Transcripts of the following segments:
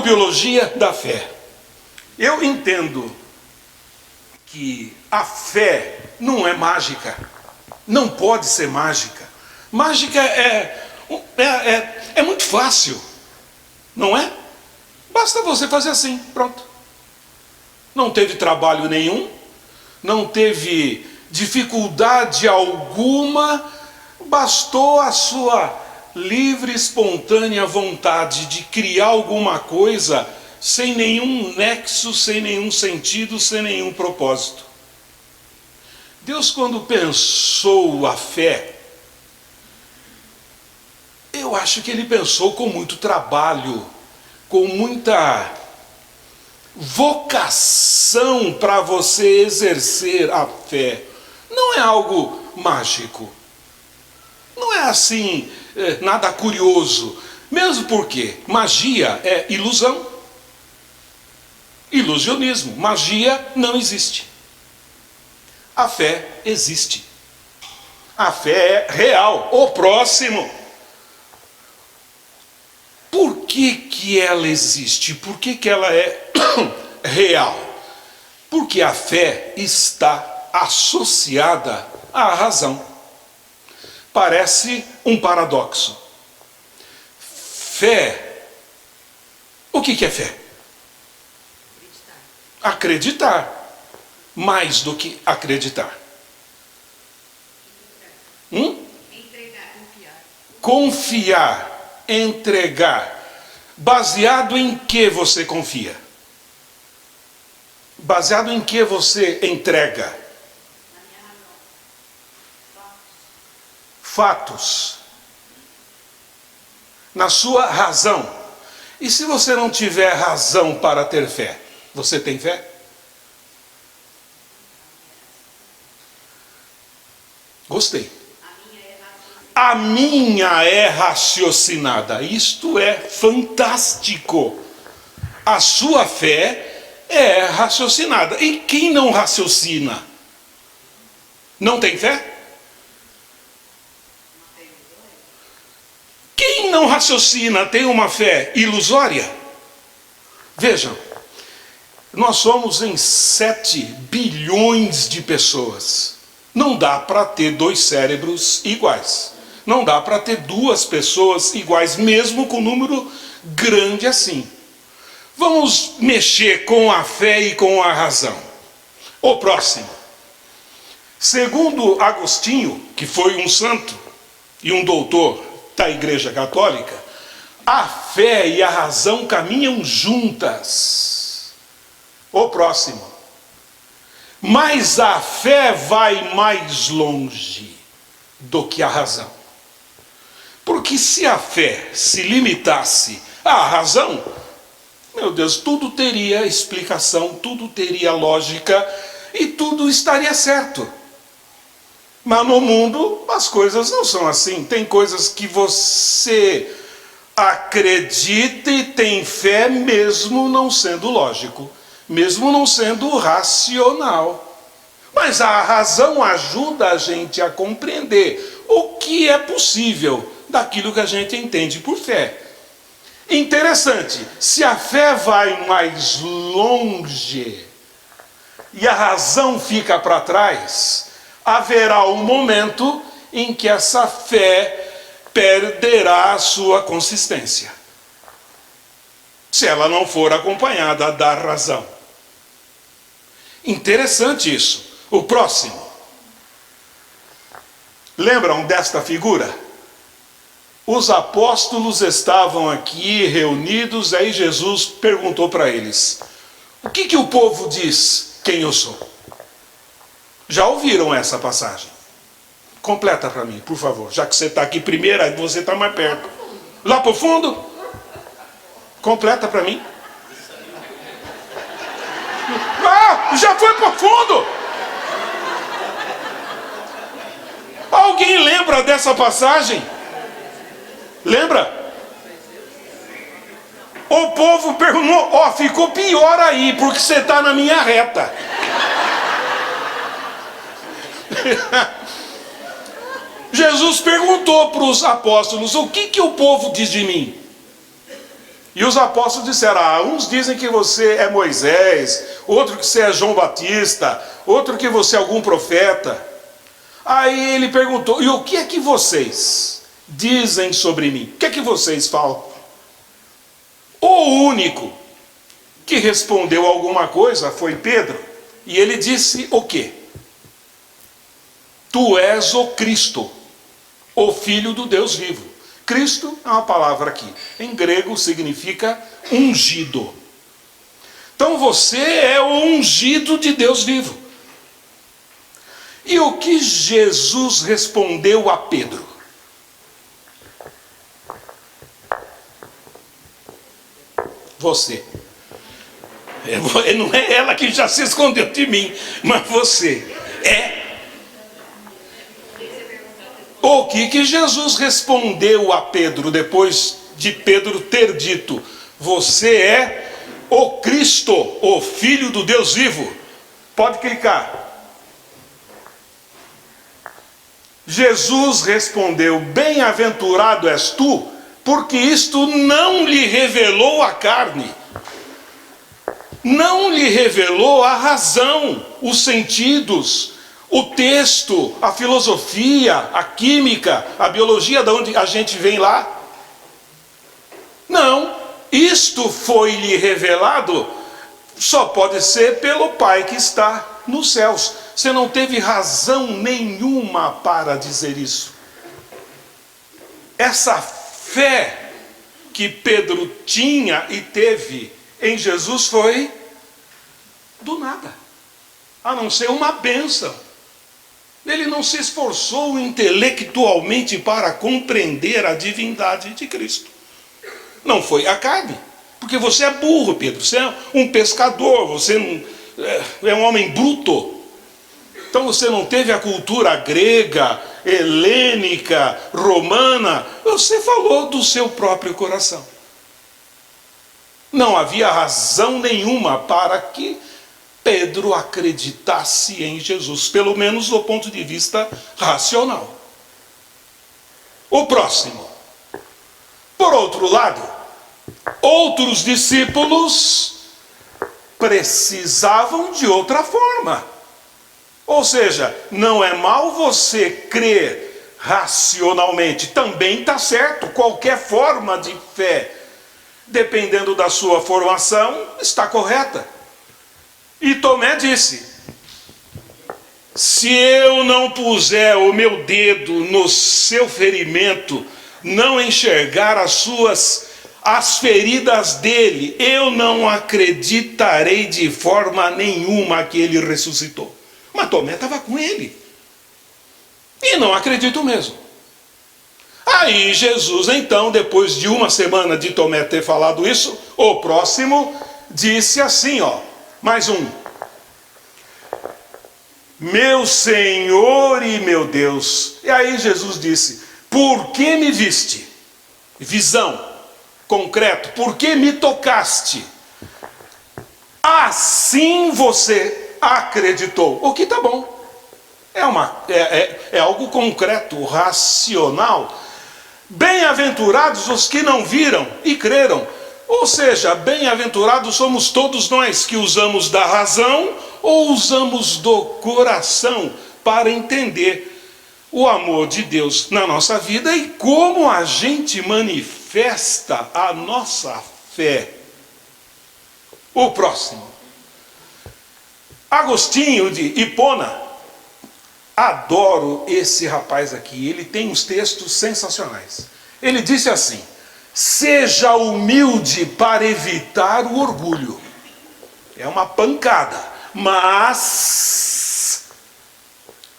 neurobiologia da fé. Eu entendo que a fé não é mágica. Não pode ser mágica. Mágica é muito fácil, não é? Basta você fazer assim, pronto. Não teve trabalho nenhum, não teve dificuldade alguma, bastou a sua livre, espontânea vontade de criar alguma coisa sem nenhum nexo, sem nenhum sentido, sem nenhum propósito. Deus, quando pensou a fé, eu acho que ele pensou com muito trabalho, com muita vocação para você exercer a fé. Não é algo mágico. Não é assim, nada curioso. Mesmo porque magia é ilusão. Ilusionismo. Magia não existe. A fé existe. A fé é real. O próximo. Por que ela existe? Por que ela é real? Porque a fé está associada à razão. Parece um paradoxo. Fé. O que é fé? Acreditar. Mais do que acreditar. Entregar, confiar. Confiar, entregar. Baseado em que você confia? Baseado em que você entrega? Na minha razão. Fatos. Na sua razão. E se você não tiver razão para ter fé, você tem fé? Gostei. A minha é raciocinada. Isto é fantástico. A sua fé é raciocinada. E quem não raciocina? Não tem fé? Quem não raciocina tem uma fé ilusória? Vejam, nós somos em 7 bilhões de pessoas. Não dá para ter 2 cérebros iguais. Não dá para ter 2 pessoas iguais, mesmo com um número grande assim. Vamos mexer com a fé e com a razão. O próximo. Segundo Agostinho, que foi um santo e um doutor da Igreja Católica, a fé e a razão caminham juntas. O próximo. Mas a fé vai mais longe do que a razão. Porque se a fé se limitasse à razão, meu Deus, tudo teria explicação, tudo teria lógica e tudo estaria certo. Mas no mundo as coisas não são assim. Tem coisas que você acredita e tem fé mesmo não sendo lógico. Mesmo não sendo racional. Mas a razão ajuda a gente a compreender o que é possível daquilo que a gente entende por fé. Interessante, se a fé vai mais longe e a razão fica para trás, haverá um momento em que essa fé perderá a sua consistência. Se ela não for acompanhada da razão. Interessante isso. O próximo. Lembram desta figura? Os apóstolos estavam aqui reunidos, aí Jesus perguntou para eles: o que o povo diz quem eu sou? Já ouviram essa passagem? Completa para mim, por favor. Já que você está aqui primeiro, aí você está mais perto. Lá para o fundo? Completa para mim. Ah, já foi para o fundo. Alguém lembra dessa passagem? Lembra? O povo perguntou: ó, ficou pior aí, porque você está na minha reta. Jesus perguntou para os apóstolos: o que o povo diz de mim? E os apóstolos disseram: uns dizem que você é Moisés, outro que você é João Batista, outro que você é algum profeta. Aí ele perguntou: e o que é que vocês dizem sobre mim? O que é que vocês falam? O único que respondeu alguma coisa foi Pedro. E ele disse o quê? Tu és o Cristo, o Filho do Deus vivo. Cristo é uma palavra aqui, em grego significa ungido. Então você é o ungido de Deus vivo. E o que Jesus respondeu a Pedro? Você. Não é ela que já se escondeu de mim, mas você é. O que Jesus respondeu a Pedro depois de Pedro ter dito: você é o Cristo, o Filho do Deus vivo? Pode clicar. Jesus respondeu: bem-aventurado és tu, porque isto não lhe revelou a carne, não lhe revelou a razão, os sentidos, o texto, a filosofia, a química, a biologia, de onde a gente vem lá. Não, isto foi-lhe revelado, só pode ser pelo Pai que está nos céus. Você não teve razão nenhuma para dizer isso. Essa fé que Pedro tinha e teve em Jesus foi do nada, a não ser uma bênção. Ele não se esforçou intelectualmente para compreender a divindade de Cristo. Não foi a carne. Porque você é burro, Pedro. Você é um pescador. Você é um homem bruto. Então você não teve a cultura grega, helênica, romana. Você falou do seu próprio coração. Não havia razão nenhuma para que Pedro acreditasse em Jesus, pelo menos do ponto de vista racional. O próximo. Por outro lado, outros discípulos precisavam de outra forma. Ou seja, não é mal você crer racionalmente, também está certo. Qualquer forma de fé, dependendo da sua formação, está correta. E Tomé disse: se eu não puser o meu dedo no seu ferimento, não enxergar as feridas dele, eu não acreditarei de forma nenhuma que ele ressuscitou. Mas Tomé estava com ele. E não acredito mesmo. Aí Jesus, então, depois de uma semana de Tomé ter falado isso, o próximo disse assim, mais um: meu Senhor e meu Deus. E aí Jesus disse: por que me viste? Visão, concreto. Por que me tocaste? Assim você acreditou. O que está bom. É algo concreto, racional. Bem-aventurados os que não viram e creram. Ou seja, bem-aventurados somos todos nós que usamos da razão ou usamos do coração para entender o amor de Deus na nossa vida e como a gente manifesta a nossa fé. O próximo. Agostinho de Hipona. Adoro esse rapaz aqui, ele tem uns textos sensacionais. Ele disse assim: seja humilde para evitar o orgulho. É uma pancada, mas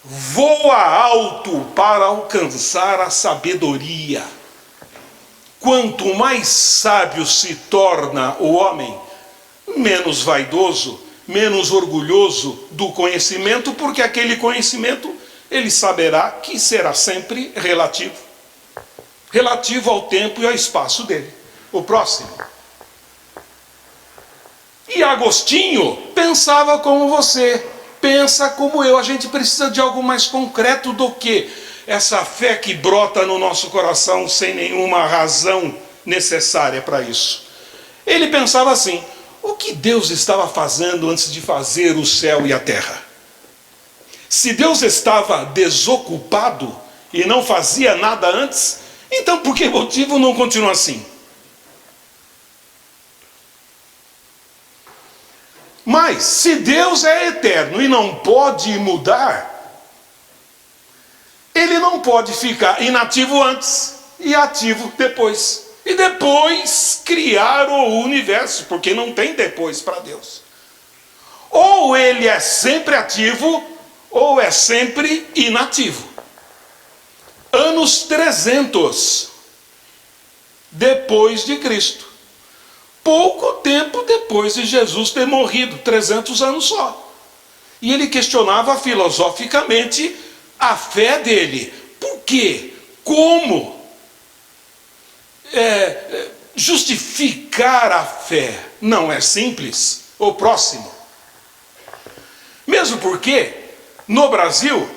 voa alto para alcançar a sabedoria. Quanto mais sábio se torna o homem, menos vaidoso, menos orgulhoso do conhecimento, porque aquele conhecimento ele saberá que será sempre relativo ao tempo e ao espaço dele. O próximo. E Agostinho pensava como você, pensa como eu. A gente precisa de algo mais concreto do que essa fé que brota no nosso coração sem nenhuma razão necessária para isso. Ele pensava assim: o que Deus estava fazendo antes de fazer o céu e a terra? Se Deus estava desocupado e não fazia nada antes, então por que motivo não continua assim? Mas se Deus é eterno e não pode mudar, ele não pode ficar inativo antes e ativo depois. E depois criar o universo, porque não tem depois para Deus. Ou ele é sempre ativo, ou é sempre inativo. Anos 300 depois de Cristo. Pouco tempo depois de Jesus ter morrido, 300 anos só. E ele questionava filosoficamente a fé dele. Por quê? Como justificar a fé? Não é simples. O próximo. Mesmo porque, no Brasil,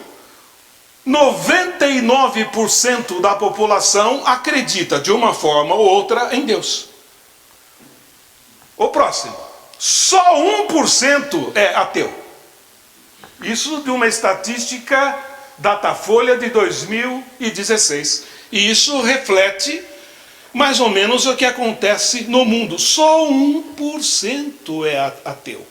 99% da população acredita de uma forma ou outra em Deus. O próximo. Só 1% é ateu. Isso de uma estatística Datafolha de 2016. E isso reflete mais ou menos o que acontece no mundo. Só 1% é ateu.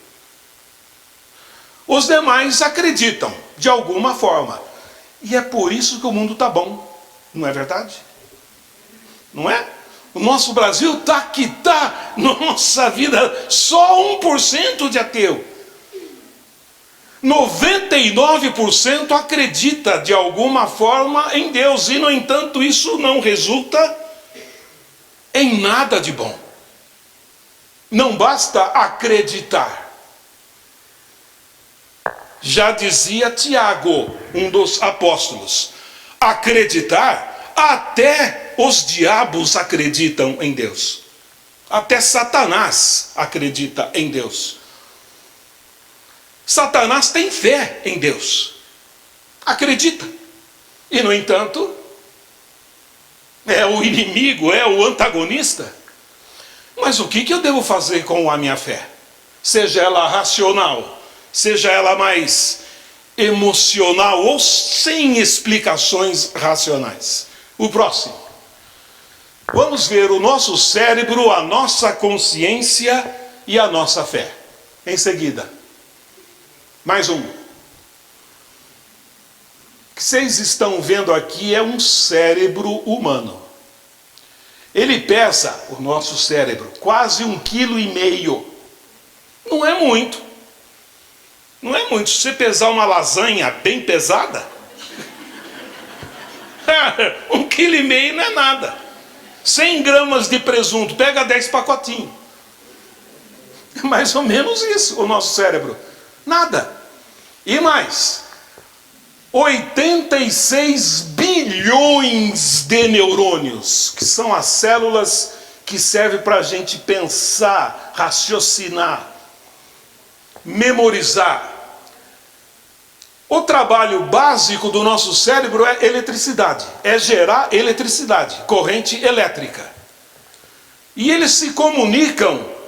Os demais acreditam, de alguma forma. E é por isso que o mundo está bom. Não é verdade? Não é? O nosso Brasil está que está, nossa vida, só 1% de ateu. 99% acredita de alguma forma em Deus. E, no entanto, isso não resulta em nada de bom. Não basta acreditar. Já dizia Tiago, um dos apóstolos, acreditar, até os diabos acreditam em Deus. Até Satanás acredita em Deus. Satanás tem fé em Deus. Acredita. E, no entanto, é o inimigo, é o antagonista. Mas o que eu devo fazer com a minha fé? Seja ela racional, seja ela mais emocional ou sem explicações racionais. O próximo. Vamos ver o nosso cérebro, a nossa consciência e a nossa fé. Em seguida. Mais um. O que vocês estão vendo aqui é um cérebro humano. Ele pesa, o nosso cérebro, quase 1,5 kg. Não é muito. Não é muito. Se você pesar uma lasanha bem pesada, 1,5 kg não é nada. 100 gramas de presunto, pega 10 pacotinhos. É mais ou menos isso, o nosso cérebro. Nada. E mais, 86 bilhões de neurônios, que são as células que servem para a gente pensar, raciocinar, memorizar. O trabalho básico do nosso cérebro é eletricidade, é gerar eletricidade, corrente elétrica. E eles se comunicam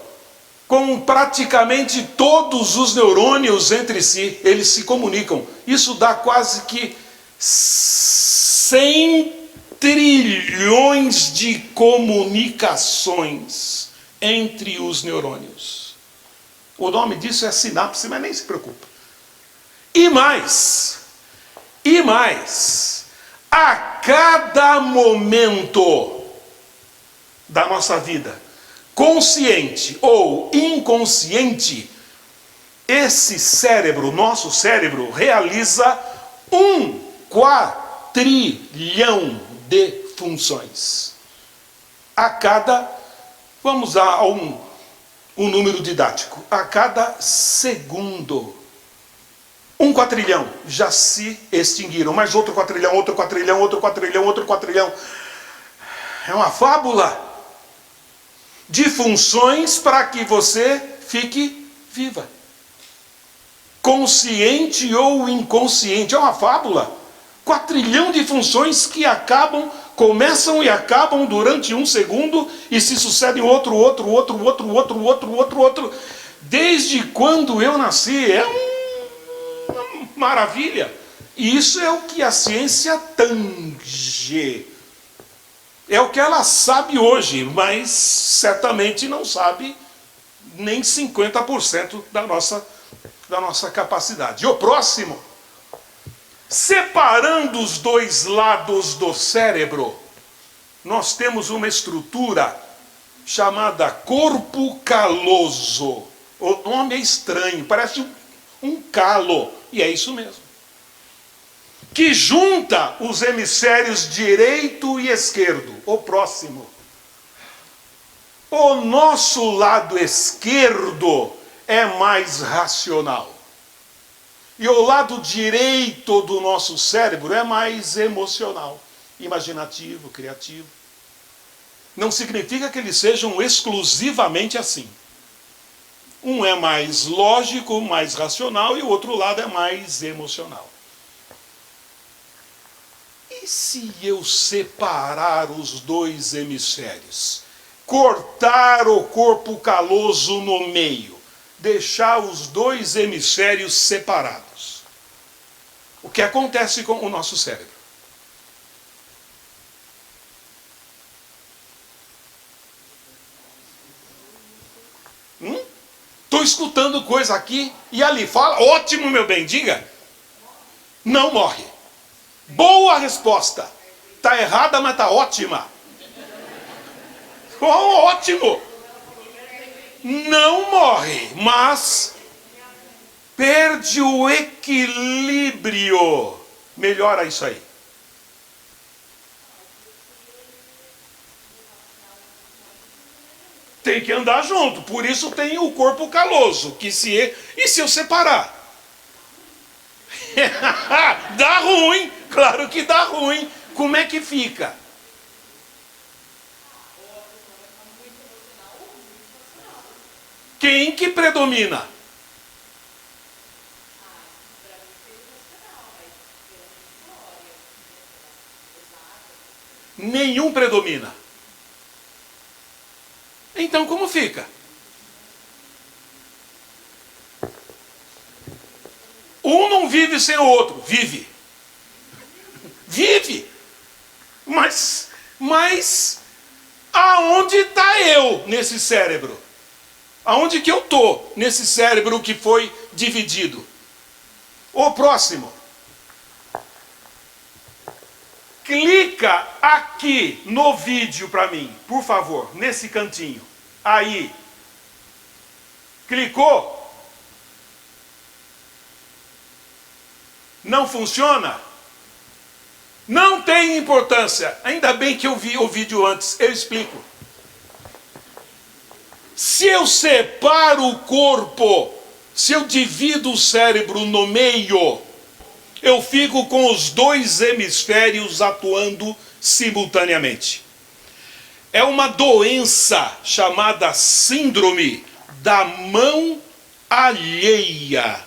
com praticamente todos os neurônios entre si, eles se comunicam. Isso dá quase que 100 trilhões de comunicações entre os neurônios. O nome disso é sinapse, mas nem se preocupa. E mais, a cada momento da nossa vida, consciente ou inconsciente, esse cérebro, nosso cérebro, realiza 1 quatrilhão de funções. A cada, vamos a um número didático, a cada segundo. 1 quatrilhão já se extinguiram, mas outro quatrilhão, outro quatrilhão, outro quatrilhão, outro quatrilhão. É uma fábula de funções para que você fique viva. Consciente ou inconsciente, é uma fábula. 4 trilhão de funções que acabam Começam e acabam durante um segundo e se sucedem outro. Desde quando eu nasci, é uma maravilha. E isso é o que a ciência tange. É o que ela sabe hoje, mas certamente não sabe nem 50% da nossa capacidade. E o próximo, separando os dois lados do cérebro, nós temos uma estrutura chamada corpo caloso. O nome é estranho, parece um calo, e é isso mesmo. Que junta os hemisférios direito e esquerdo. O próximo. O nosso lado esquerdo é mais racional. E o lado direito do nosso cérebro é mais emocional, imaginativo, criativo. Não significa que eles sejam exclusivamente assim. Um é mais lógico, mais racional, e o outro lado é mais emocional. E se eu separar os dois hemisférios? Cortar o corpo caloso no meio, deixar os dois hemisférios separados. O que acontece com o nosso cérebro? Estou escutando coisa aqui e ali. Fala, ótimo, meu bem, diga. Não morre. Boa resposta. Está errada, mas está ótima. Oh, ótimo. Não morre, mas perde o equilíbrio. Melhora isso aí. Tem que andar junto. Por isso tem o corpo caloso. E se eu separar? Dá ruim. Claro que dá ruim. Como é que fica? Quem que predomina? Nenhum predomina. Então como fica? Um não vive sem o outro. Vive. Vive. Mas aonde está eu nesse cérebro? Aonde que eu estou nesse cérebro que foi dividido? O próximo. Clica aqui no vídeo para mim, por favor, nesse cantinho. Aí. Clicou? Não funciona? Não tem importância. Ainda bem que eu vi o vídeo antes. Eu explico. Se eu separo o corpo, se eu divido o cérebro no meio, eu fico com os dois hemisférios atuando simultaneamente. É uma doença chamada síndrome da mão alheia.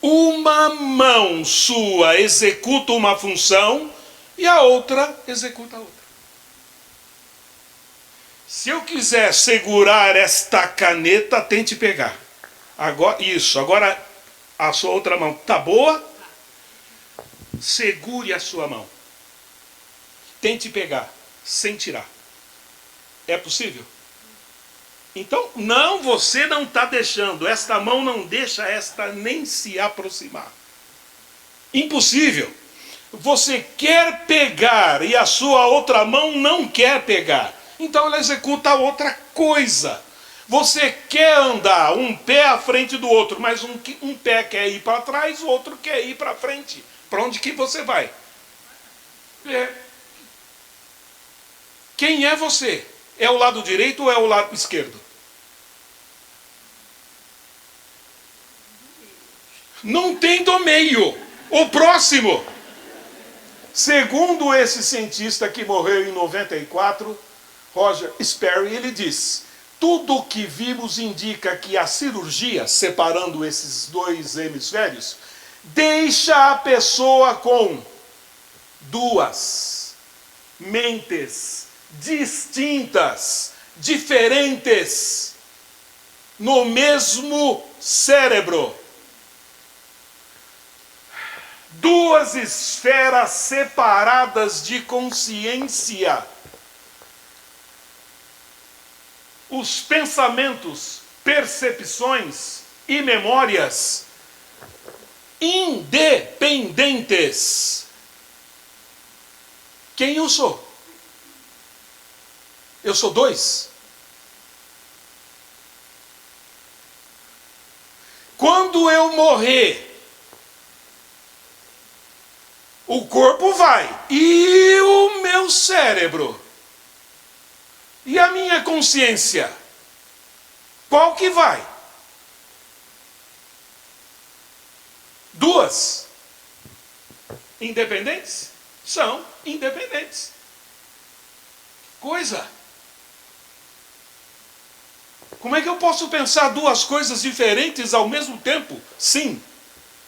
Uma mão sua executa uma função e a outra executa a outra. Se eu quiser segurar esta caneta, tente pegar. Agora, isso, agora a sua outra mão está boa? Segure a sua mão. Tente pegar, sem tirar. É possível? Então, não, você não está deixando. Esta mão não deixa esta nem se aproximar. Impossível. Você quer pegar e a sua outra mão não quer pegar. Então ela executa outra coisa. Você quer andar um pé à frente do outro, mas um pé quer ir para trás, o outro quer ir para frente. Para onde que você vai? Quem é você? É o lado direito ou é o lado esquerdo? Não tem do meio. O próximo. Segundo esse cientista que morreu em 94, Roger Sperry, ele diz: tudo o que vimos indica que a cirurgia, separando esses dois hemisférios, deixa a pessoa com duas mentes distintas, diferentes, no mesmo cérebro. Duas esferas separadas de consciência. Os pensamentos, percepções e memórias independentes. Quem eu sou? Eu sou dois. Quando eu morrer, o corpo vai. E o meu cérebro? E a minha consciência? Qual que vai? Duas. Independentes? São independentes. Coisa. Como é que eu posso pensar duas coisas diferentes ao mesmo tempo? Sim,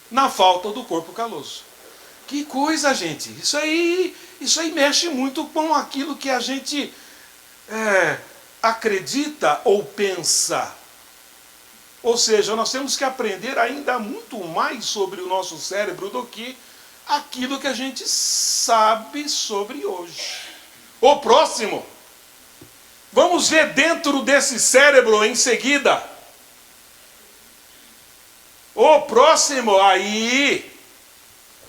na falta do corpo caloso. Que coisa, gente. Isso aí mexe muito com aquilo que a gente acredita ou pensa. Ou seja, nós temos que aprender ainda muito mais sobre o nosso cérebro do que aquilo que a gente sabe sobre hoje. O próximo. Vamos ver dentro desse cérebro em seguida. O próximo, aí,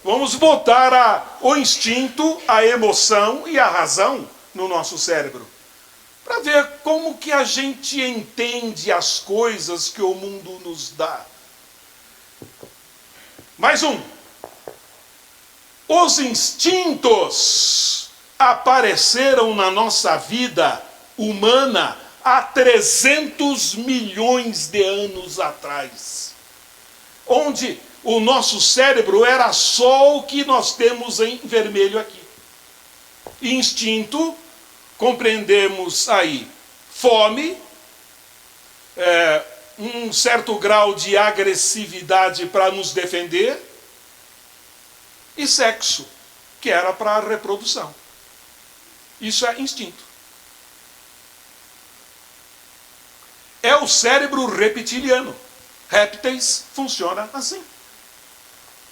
vamos botar o instinto, a emoção e a razão no nosso cérebro. Para ver como que a gente entende as coisas que o mundo nos dá. Mais um. Os instintos apareceram na nossa vida humana há 300 milhões de anos atrás. Onde o nosso cérebro era só o que nós temos em vermelho aqui. Instinto, compreendemos aí fome, um certo grau de agressividade para nos defender, e sexo, que era para a reprodução. Isso é instinto. É o cérebro reptiliano. Répteis funciona assim.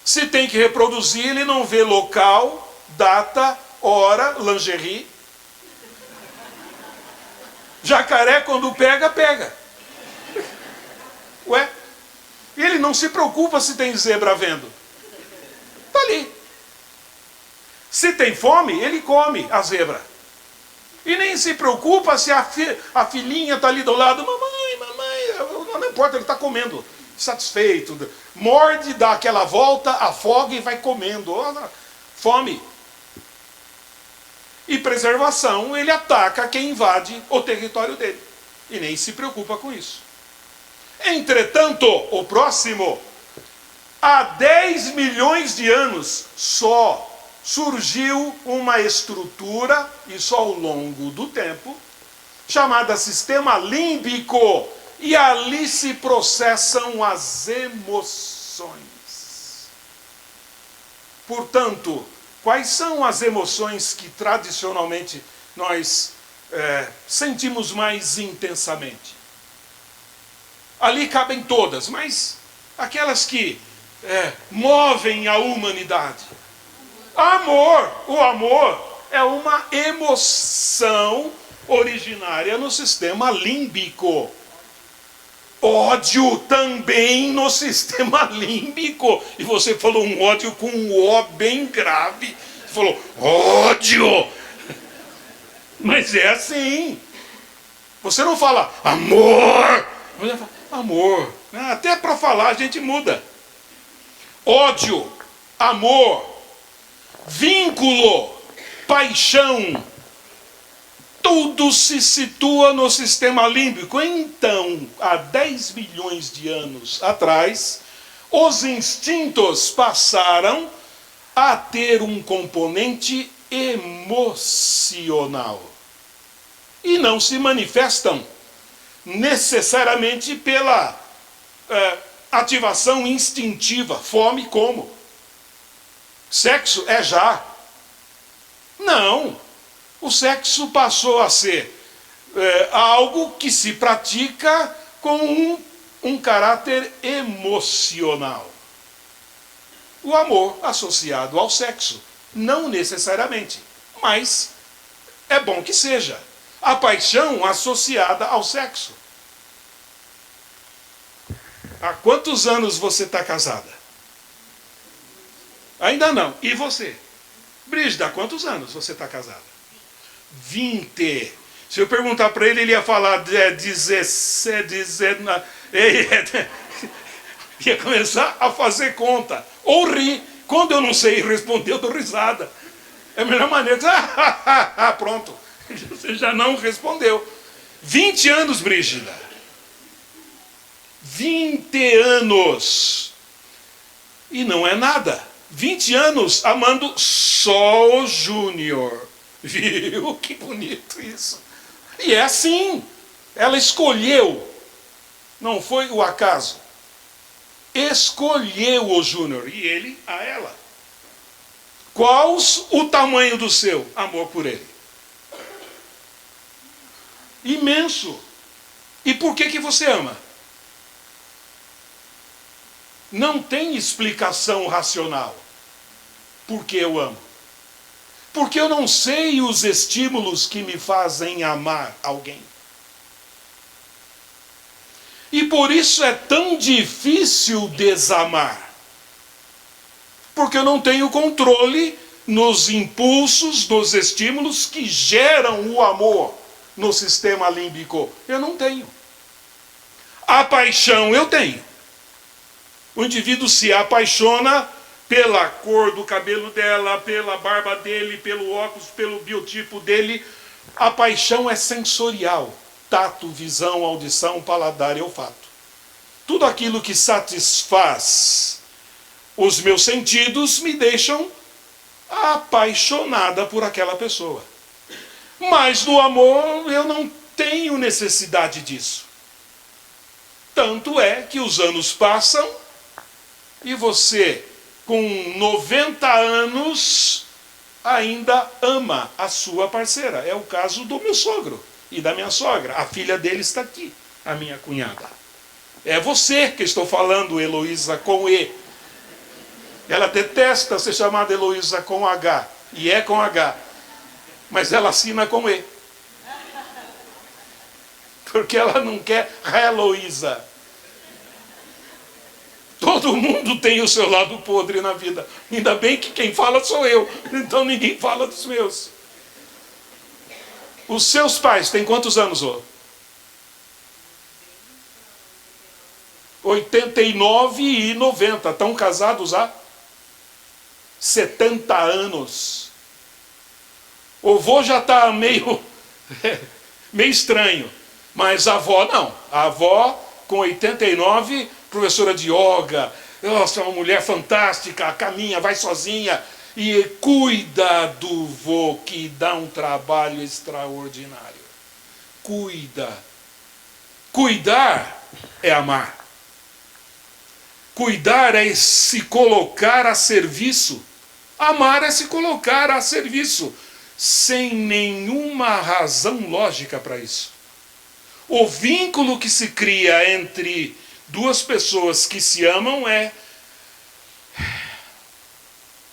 Se tem que reproduzir, ele não vê local, data, hora, lingerie. Jacaré, quando pega, pega. Ué? Ele não se preocupa se tem zebra vendo. Está ali. Se tem fome, ele come a zebra. E nem se preocupa se a filhinha está ali do lado. Mamãe, não importa, ele está comendo. Satisfeito. Morde, dá aquela volta, afoga e vai comendo. Fome. E preservação, ele ataca quem invade o território dele. E nem se preocupa com isso. Entretanto, o próximo, há 10 milhões de anos só surgiu uma estrutura, isso ao longo do tempo, chamada sistema límbico, e ali se processam as emoções. Portanto, quais são as emoções que tradicionalmente nós sentimos mais intensamente? Ali cabem todas, mas aquelas que movem a humanidade. Amor. O amor é uma emoção originária no sistema límbico. Ódio também no sistema límbico. E você falou um ódio com um O bem grave. Você falou ódio. Mas é assim. Você não fala amor. Você fala amor. Até para falar a gente muda. Ódio, amor, vínculo, paixão, tudo se situa no sistema límbico. Então, há 10 milhões de anos atrás, os instintos passaram a ter um componente emocional. E não se manifestam necessariamente pela ativação instintiva. Fome como? Sexo é já. Não. O sexo passou a ser algo que se pratica com um caráter emocional. O amor associado ao sexo. Não necessariamente, mas é bom que seja. A paixão associada ao sexo. Há quantos anos você está casada? Ainda não. E você? Brígida, há quantos anos você está casada? 20. Se eu perguntar para ele, ele ia falar 17, ia começar a fazer conta. Ou rir. Quando eu não sei responder, eu dou risada. É a melhor maneira. Pronto. Você já não respondeu. 20 anos, Brígida. 20 anos. E não é nada. 20 anos amando só o Júnior. Viu? Que bonito isso. E é assim. Ela escolheu. Não foi o acaso. Escolheu o Júnior. E ele a ela. Qual o tamanho do seu amor por ele? Imenso. E por que você ama? Não tem explicação racional. Por que eu amo? Porque eu não sei os estímulos que me fazem amar alguém. E por isso é tão difícil desamar. Porque eu não tenho controle nos impulsos, nos estímulos que geram o amor no sistema límbico. Eu não tenho. A paixão eu tenho. O indivíduo se apaixona pela cor do cabelo dela, pela barba dele, pelo óculos, pelo biotipo dele. A paixão é sensorial. Tato, visão, audição, paladar e olfato. Tudo aquilo que satisfaz os meus sentidos me deixam apaixonada por aquela pessoa. Mas no amor eu não tenho necessidade disso. Tanto é que os anos passam e você, com 90 anos, ainda ama a sua parceira. É o caso do meu sogro e da minha sogra. A filha dele está aqui, a minha cunhada. É você que estou falando, Heloísa, com E. Ela detesta ser chamada Heloísa com H. E é com H. Mas ela assina com E. Porque ela não quer Heloísa. Todo mundo tem o seu lado podre na vida. Ainda bem que quem fala sou eu. Então ninguém fala dos meus. Os seus pais têm quantos anos, ô? 89 e 90. Estão casados há 70 anos. O vô já está meio estranho. Mas a avó não. A avó, com 89, professora de yoga. Nossa, uma mulher fantástica. Caminha, vai sozinha. E cuida do vô, que dá um trabalho extraordinário. Cuida. Cuidar é amar. Cuidar é se colocar a serviço. Amar é se colocar a serviço. Sem nenhuma razão lógica para isso. O vínculo que se cria entre duas pessoas que se amam é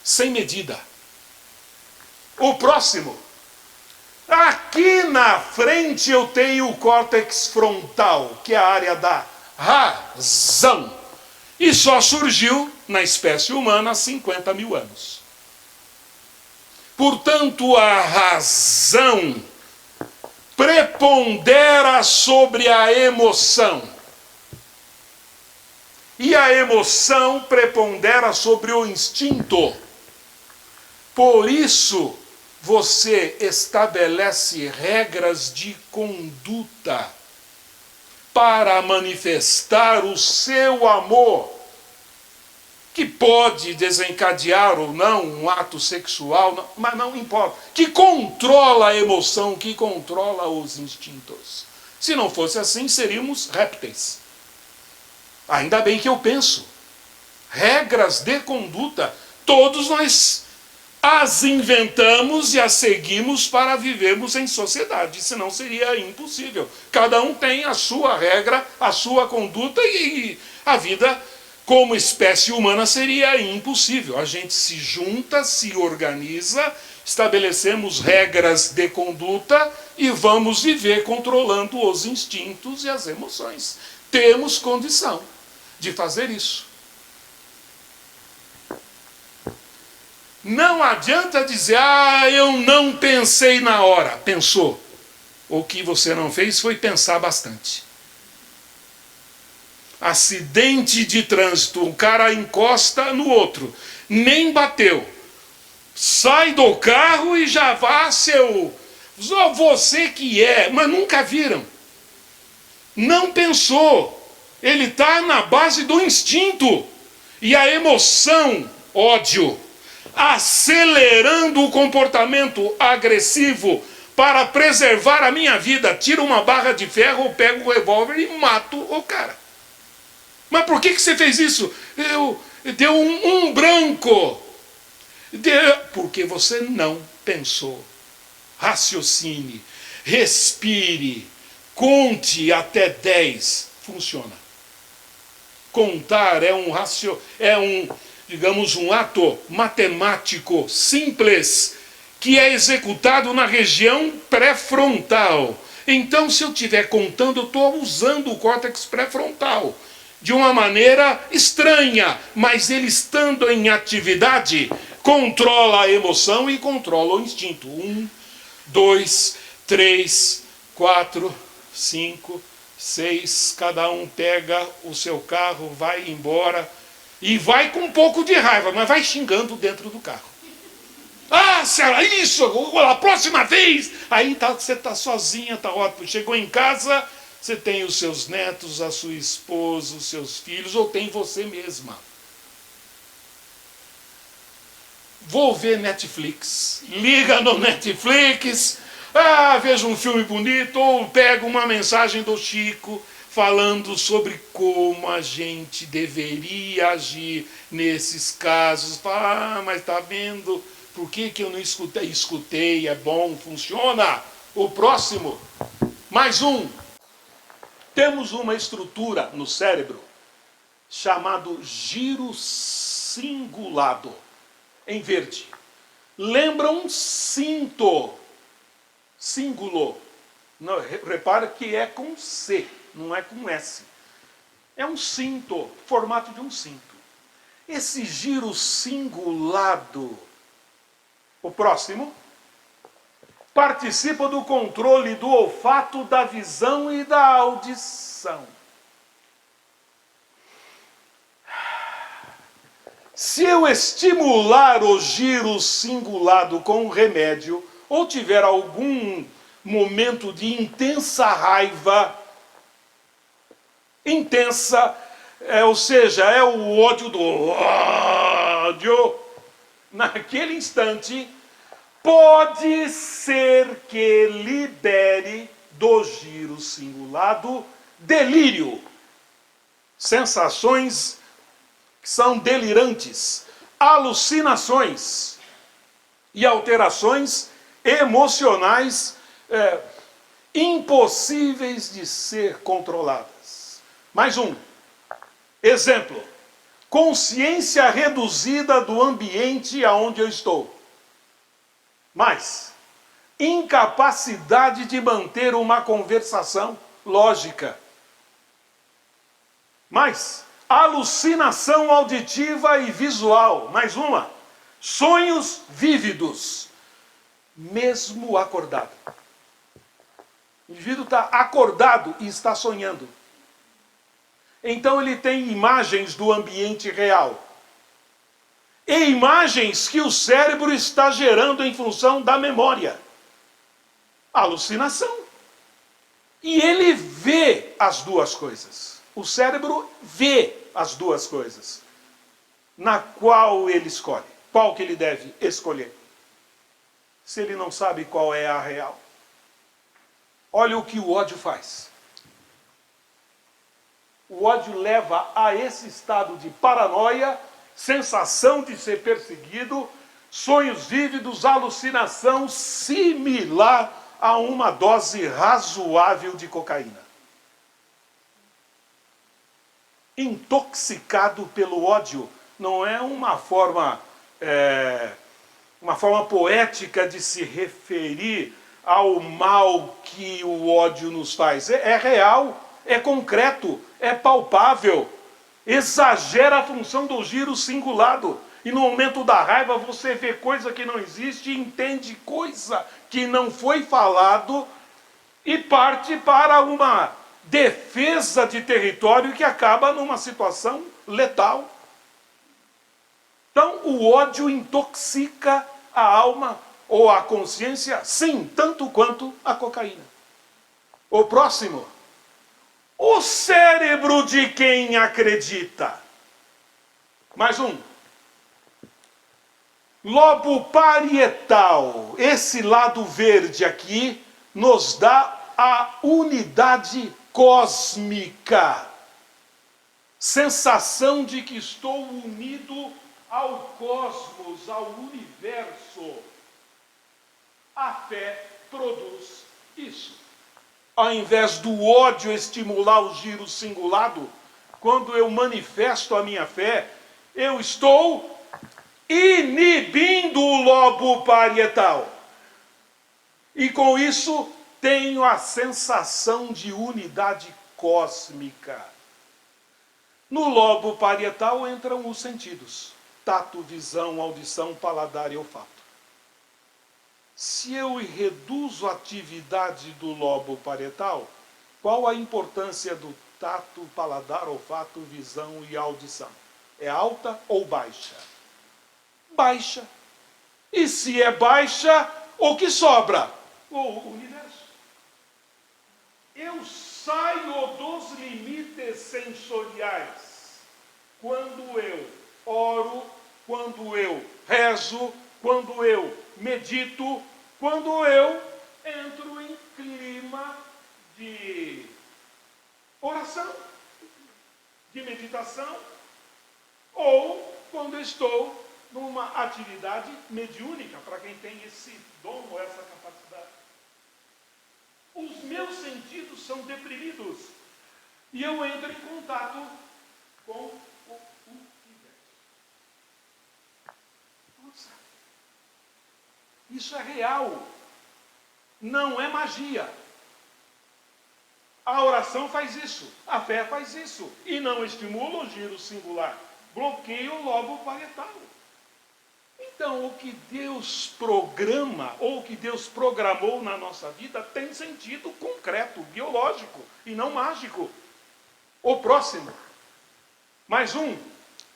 sem medida. O próximo. Aqui na frente eu tenho o córtex frontal, que é a área da razão. E só surgiu na espécie humana há 50 mil anos. Portanto, a razão prepondera sobre a emoção. E a emoção prepondera sobre o instinto. Por isso, você estabelece regras de conduta para manifestar o seu amor, que pode desencadear ou não um ato sexual, mas não importa, que controla a emoção, que controla os instintos. Se não fosse assim, seríamos répteis. Ainda bem que eu penso. Regras de conduta. Todos nós as inventamos e as seguimos para vivermos em sociedade, senão seria impossível. Cada um tem a sua regra, a sua conduta, e a vida como espécie humana seria impossível. A gente se junta, se organiza, estabelecemos regras de conduta e vamos viver controlando os instintos e as emoções. Temos condição de fazer isso. Não adianta dizer, eu não pensei na hora. Pensou. O que você não fez foi pensar bastante. Acidente de trânsito, um cara encosta no outro, nem bateu. Sai do carro e já vá só você que é, mas nunca viram. Não pensou. Ele está na base do instinto. E a emoção, ódio, acelerando o comportamento agressivo para preservar a minha vida. Tiro uma barra de ferro, pego o revólver e mato o cara. Mas por que você fez isso? Deu um branco. Porque você não pensou. Raciocine, respire, conte até 10. Funciona. Contar é digamos, um ato matemático simples que é executado na região pré-frontal. Então, se eu estiver contando, eu estou usando o córtex pré-frontal de uma maneira estranha, mas ele estando em atividade, controla a emoção e controla o instinto. 1, 2, 3, 4, 5, 6, cada um pega o seu carro, vai embora, e vai com um pouco de raiva, mas vai xingando dentro do carro. Senhora, isso, a próxima vez. Aí você está sozinha, está ótimo. Chegou em casa, você tem os seus netos, a sua esposa, os seus filhos, ou tem você mesma. Vou ver Netflix. Liga no Netflix, veja um filme bonito, ou pega uma mensagem do Chico falando sobre como a gente deveria agir nesses casos. Mas está vendo por que eu não escutei? Escutei, é bom, funciona. O próximo, mais um. Temos uma estrutura no cérebro chamado giro cingulado, em verde. Lembra um cinto, cíngulo. Não, repara que é com C, não é com S. É um cinto, formato de um cinto. Esse giro cingulado, o próximo, participa do controle do olfato, da visão e da audição. Se eu estimular o giro cingulado com um remédio, ou tiver algum momento de intensa raiva, ou seja, é o ódio do ódio, naquele instante, pode ser que libere do giro cingulado delírio, sensações que são delirantes, alucinações e alterações emocionais impossíveis de ser controladas. Mais um exemplo: consciência reduzida do ambiente aonde eu estou. Mais incapacidade de manter uma conversação lógica. Mais alucinação auditiva e visual. Mais uma, sonhos vívidos, mesmo acordado. O indivíduo está acordado e está sonhando. Então ele tem imagens do ambiente real. E imagens que o cérebro está gerando em função da memória. Alucinação. E ele vê as duas coisas. O cérebro vê as duas coisas. Na qual ele escolhe. Qual que ele deve escolher? Se ele não sabe qual é a real. Olha o que o ódio faz. O ódio leva a esse estado de paranoia, sensação de ser perseguido, sonhos vívidos, alucinação similar a uma dose razoável de cocaína. Intoxicado pelo ódio não é uma forma poética de se referir ao mal que o ódio nos faz. É real, é concreto, é palpável. Exagera a função do giro cingulado. E no momento da raiva você vê coisa que não existe, entende coisa que não foi falado e parte para uma defesa de território que acaba numa situação letal. Então, o ódio intoxica a alma ou a consciência, sim, tanto quanto a cocaína. O próximo, o cérebro de quem acredita. Mais um. Lobo parietal. Esse lado verde aqui nos dá a unidade cósmica. Sensação de que estou unido ao cosmos, ao universo. A fé produz isso. Ao invés do ódio estimular o giro cingulado, quando eu manifesto a minha fé, eu estou inibindo o lobo parietal. E com isso, tenho a sensação de unidade cósmica. No lobo parietal entram os sentidos: tato, visão, audição, paladar e olfato. Se eu reduzo a atividade do lobo parietal, qual a importância do tato, paladar, olfato, visão e audição? É alta ou baixa? Baixa. E se é baixa, o que sobra? O universo. Eu saio dos limites sensoriais quando eu oro, quando eu rezo, quando eu medito, quando eu entro em clima de oração, de meditação, ou quando estou numa atividade mediúnica, para quem tem esse dom ou essa capacidade. Os meus sentidos são deprimidos e eu entro em contato com o universo. Nossa, isso é real, não é magia. A oração faz isso, a fé faz isso, e não estimula o giro singular, bloqueia o lobo parietal. Então, o que Deus programa, ou o que Deus programou na nossa vida, tem sentido concreto, biológico, e não mágico. O próximo, mais um.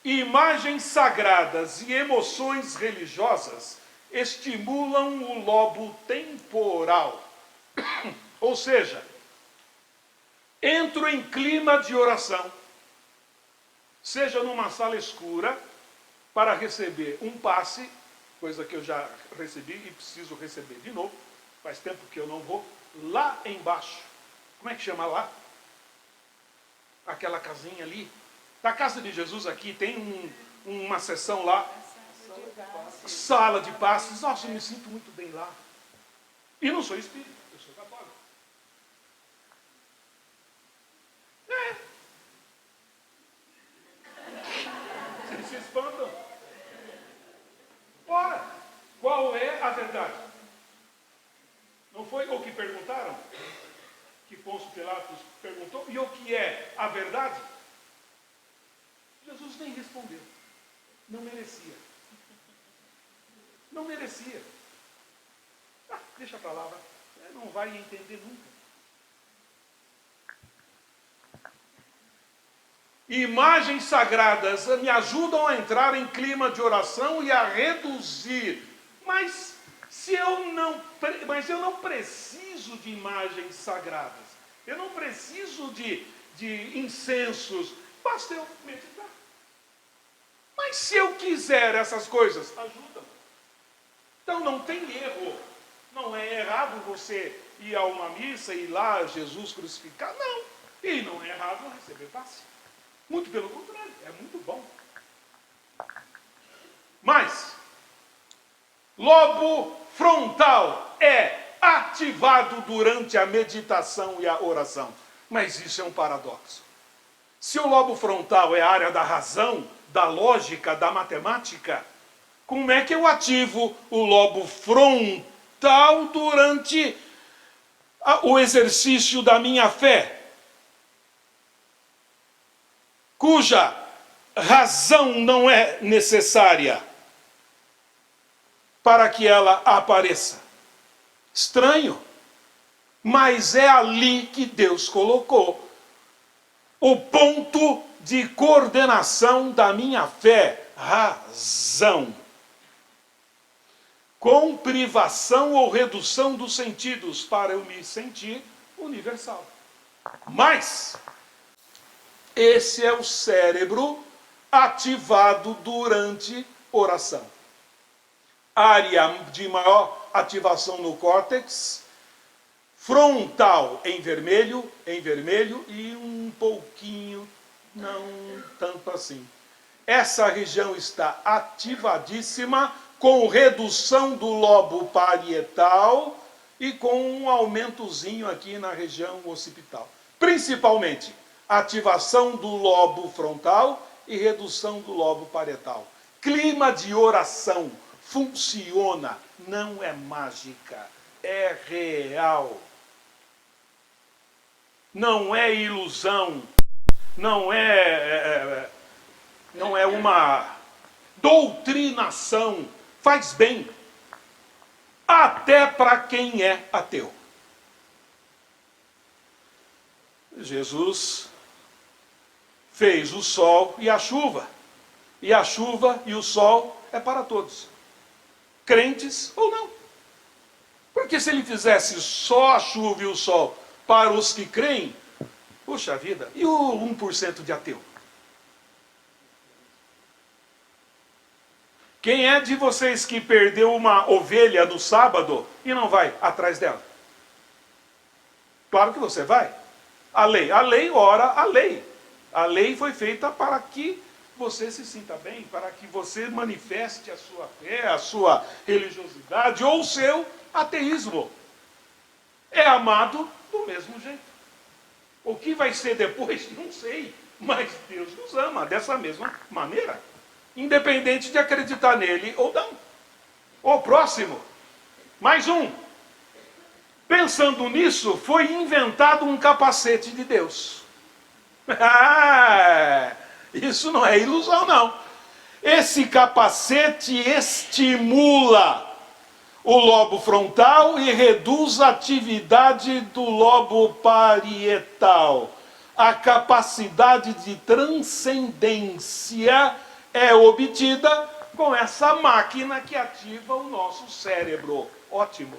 Imagens sagradas e emoções religiosas estimulam o lobo temporal. Ou seja, entro em clima de oração, seja numa sala escura, para receber um passe, coisa que eu já recebi e preciso receber de novo, faz tempo que eu não vou, lá embaixo. Como é que chama lá? Aquela casinha ali. Da Casa de Jesus aqui, tem uma sessão lá. Sala de passes. Nossa, eu me sinto muito bem lá. E não sou espírita, eu sou católico. Vocês se espantam. Ora, qual é a verdade? Não foi o que perguntaram? Que Pôncio Pilatos perguntou. E o que é a verdade? Jesus nem respondeu. Não merecia. Não merecia. Deixa a palavra. Não vai entender nunca. Imagens sagradas me ajudam a entrar em clima de oração e a reduzir. Mas eu não preciso de imagens sagradas. Eu não preciso de incensos. Basta eu meditar. Mas se eu quiser essas coisas, ajudam. Então não tem erro. Não é errado você ir a uma missa e ir lá Jesus crucificado. Não. E não é errado receber passe. Muito pelo contrário, é muito bom. Mas, lobo frontal é ativado durante a meditação e a oração. Mas isso é um paradoxo. Se o lobo frontal é a área da razão, da lógica, da matemática, como é que eu ativo o lobo frontal durante o exercício da minha fé, cuja razão não é necessária para que ela apareça? Estranho, mas é ali que Deus colocou o ponto de coordenação da minha fé, razão. Com privação ou redução dos sentidos, para eu me sentir universal. Mas esse é o cérebro ativado durante oração. Área de maior ativação no córtex, frontal em vermelho e um pouquinho, não tanto assim. Essa região está ativadíssima, com redução do lobo parietal e com um aumentozinho aqui na região occipital. Principalmente, ativação do lobo frontal e redução do lobo parietal. Clima de oração funciona, não é mágica, é real. Não é ilusão, não é uma doutrinação. Faz bem, até para quem é ateu. Jesus fez o sol e a chuva e o sol é para todos, crentes ou não. Porque se ele fizesse só a chuva e o sol para os que creem, puxa vida, e o 1% de ateu? Quem é de vocês que perdeu uma ovelha no sábado e não vai atrás dela? Claro que você vai. A lei ora a lei. A lei foi feita para que você se sinta bem, para que você manifeste a sua fé, a sua religiosidade ou o seu ateísmo. É amado do mesmo jeito. O que vai ser depois, não sei, mas Deus nos ama dessa mesma maneira, independente de acreditar nele ou não. O próximo, mais um. Pensando nisso, foi inventado um capacete de Deus. Isso não é ilusão, não. Esse capacete estimula o lobo frontal e reduz a atividade do lobo parietal. A capacidade de transcendência é obtida com essa máquina que ativa o nosso cérebro. Ótimo.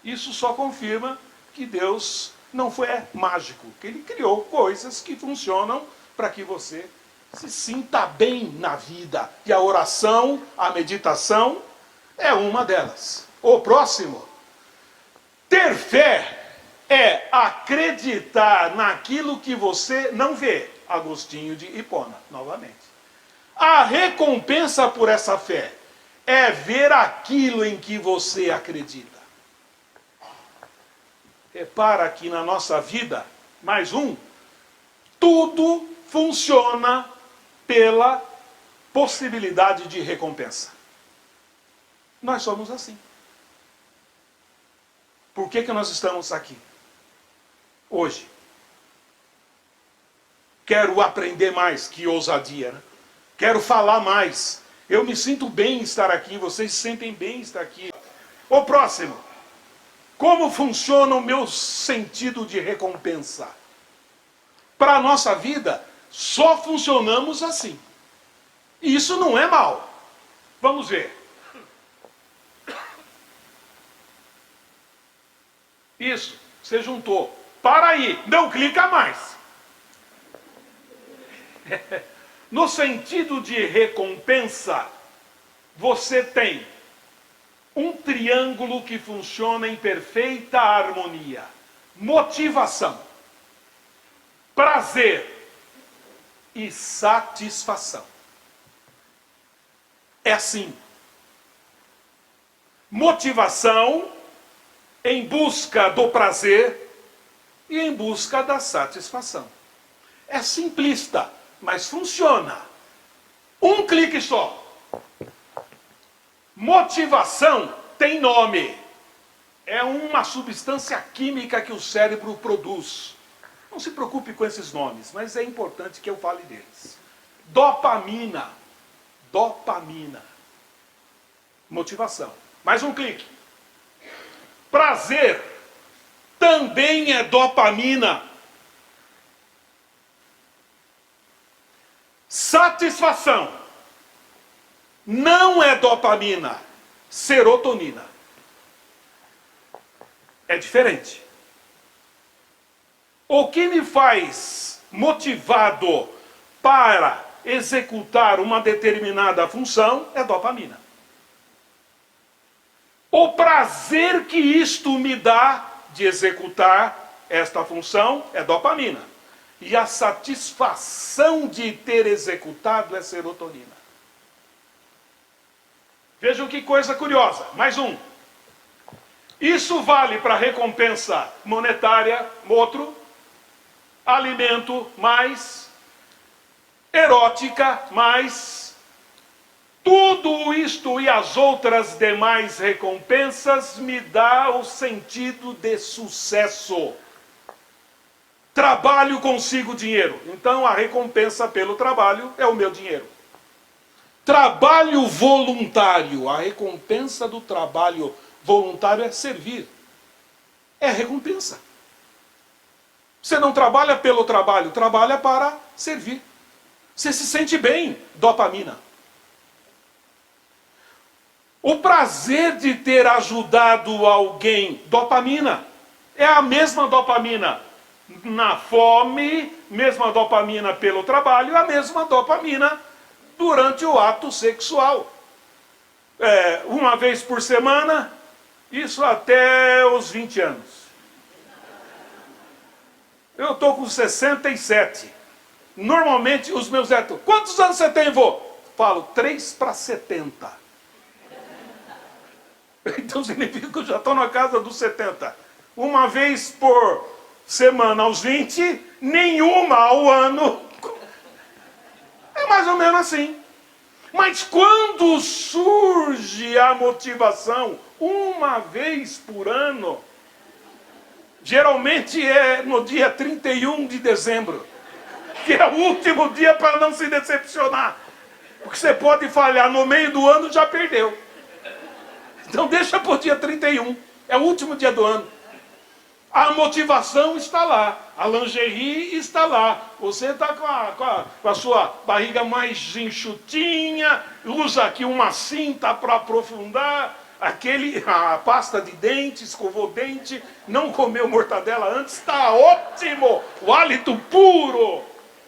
Isso só confirma que Deus não foi mágico, que Ele criou coisas que funcionam para que você se sinta bem na vida. E a oração, a meditação, é uma delas. O próximo, ter fé é acreditar naquilo que você não vê. Agostinho de Hipona, novamente. A recompensa por essa fé é ver aquilo em que você acredita. Repara que na nossa vida, mais um, tudo funciona pela possibilidade de recompensa. Nós somos assim. Por que nós estamos aqui? Hoje. Quero aprender mais, que ousadia, né? Quero falar mais. Eu me sinto bem em estar aqui, vocês se sentem bem em estar aqui. O próximo. Como funciona o meu sentido de recompensa? Para a nossa vida, só funcionamos assim. E isso não é mal. Vamos ver. Isso, você juntou. Para aí, não clica mais. No sentido de recompensa, você tem um triângulo que funciona em perfeita harmonia. Motivação, prazer e satisfação. É assim. motivação em busca do prazer e em busca da satisfação. É simplista, mas funciona. Um clique só. Motivação tem nome. É uma substância química que o cérebro produz. Não se preocupe com esses nomes, mas é importante que eu fale deles. Dopamina. Dopamina. Motivação. Mais um clique. Prazer também é dopamina. Satisfação não é dopamina, serotonina. É diferente. O que me faz motivado para executar uma determinada função é dopamina. O prazer que isto me dá de executar esta função é dopamina. E a satisfação de ter executado é serotonina. Vejam que coisa curiosa. Mais um. Isso vale para recompensa monetária, outro. Alimento, mais. Erótica, mais. Tudo isto e as outras demais recompensas me dá o sentido de sucesso. Trabalho, consigo dinheiro. Então a recompensa pelo trabalho é o meu dinheiro. Trabalho voluntário. A recompensa do trabalho voluntário é servir. É recompensa. Você não trabalha pelo trabalho, trabalha para servir. Você se sente bem, dopamina. O prazer de ter ajudado alguém, dopamina. É a mesma dopamina na fome, mesma dopamina pelo trabalho, a mesma dopamina durante o ato sexual. Uma vez por semana, isso até os 20 anos. Eu estou com 67. Normalmente os meus netos, quantos anos você tem, vô? Falo, 3 para 70. Então significa que eu já estou na casa dos 70. Uma vez por semana aos 20, nenhuma ao ano. É mais ou menos assim. Mas quando surge a motivação, uma vez por ano, geralmente é no dia 31 de dezembro, que é o último dia para não se decepcionar. Porque você pode falhar no meio do ano, já perdeu. Então deixa para o dia 31, é o último dia do ano. A motivação está lá, a lingerie está lá. Você está com a sua barriga mais enxutinha, usa aqui uma cinta para aprofundar, a pasta de dente, escovou o dente, não comeu mortadela antes, está ótimo, o hálito puro.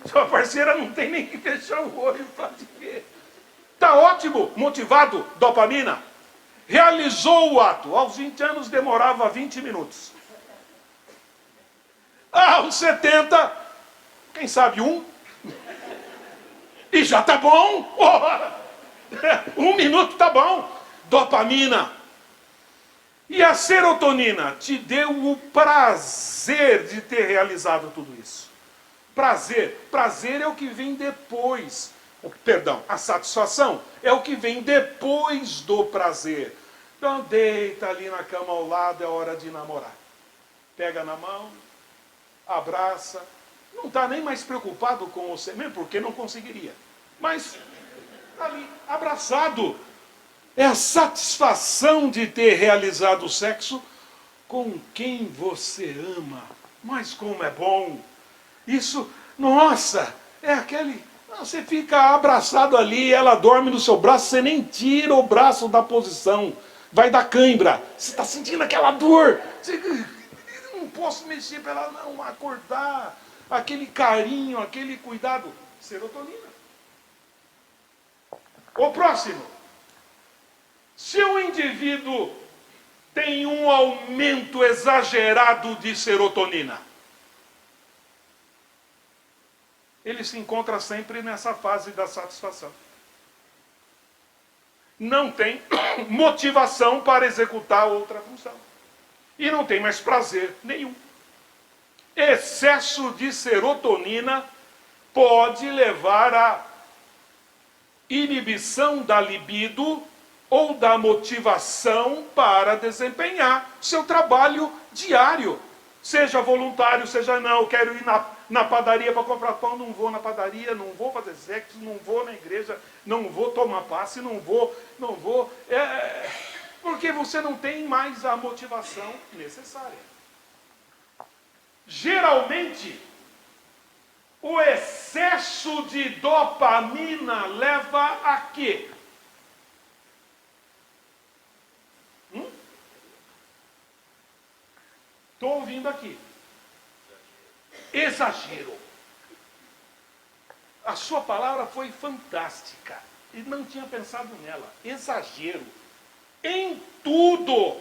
Sua parceira não tem nem que fechar o olho para te ver. Está ótimo, motivado, dopamina. Realizou o ato. Aos 20 anos demorava 20 minutos. Aos 70, quem sabe e já tá bom. Oh, 1 minuto tá bom. Dopamina. E a serotonina te deu o prazer de ter realizado tudo isso. Prazer. Prazer é o que vem depois. Perdão, a satisfação é o que vem depois do prazer. Então deita ali na cama ao lado, é hora de namorar. Pega na mão, abraça, não está nem mais preocupado com você, mesmo porque não conseguiria. Mas está ali, abraçado. É a satisfação de ter realizado o sexo com quem você ama. Mas como é bom. Isso, nossa, é aquele... Você fica abraçado ali, ela dorme no seu braço, você nem tira o braço da posição. Vai dar cãibra. Você está sentindo aquela dor. Você, não posso mexer para ela não acordar. Aquele carinho, aquele cuidado. Serotonina. O próximo. Se o indivíduo tem um aumento exagerado de serotonina, ele se encontra sempre nessa fase da satisfação. não tem motivação para executar outra função. E não tem mais prazer nenhum. Excesso de serotonina pode levar à inibição da libido ou da motivação para desempenhar seu trabalho diário. Seja voluntário, seja não, eu quero ir na padaria para comprar pão, não vou na padaria, não vou fazer sexo, não vou na igreja, não vou tomar passe, não vou. Porque você não tem mais a motivação necessária. Geralmente, o excesso de dopamina leva a quê? Estou ouvindo aqui. Exagero. A sua palavra foi fantástica. E não tinha pensado nela. Exagero. Em tudo.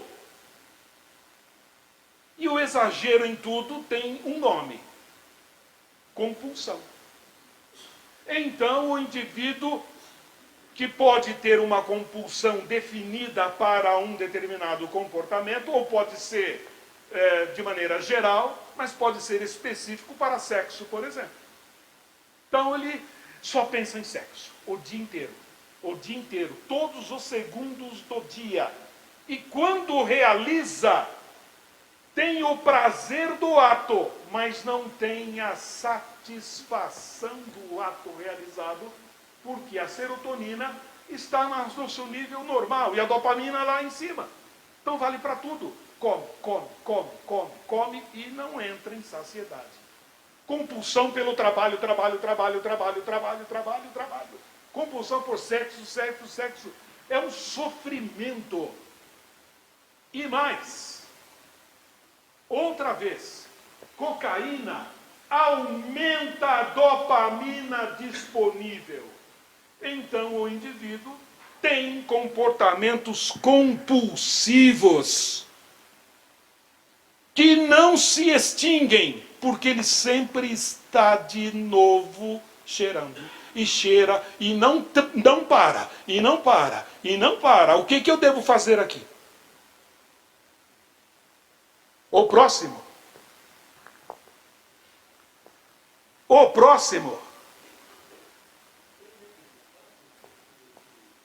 E o exagero em tudo tem um nome. Compulsão. Então o indivíduo que pode ter uma compulsão definida para um determinado comportamento, ou pode ser de maneira geral, mas pode ser específico para sexo, por exemplo. Então ele só pensa em sexo o dia inteiro, todos os segundos do dia. E quando realiza, tem o prazer do ato, mas não tem a satisfação do ato realizado, porque a serotonina está no seu nível normal e a dopamina lá em cima. Então vale para tudo. Come e não entra em saciedade. Compulsão pelo trabalho. Compulsão por sexo. É um sofrimento. E mais, outra vez, cocaína aumenta a dopamina disponível. Então o indivíduo tem comportamentos compulsivos que não se extinguem, porque ele sempre está de novo cheirando. E cheira, e não para. O que eu devo fazer aqui? O próximo.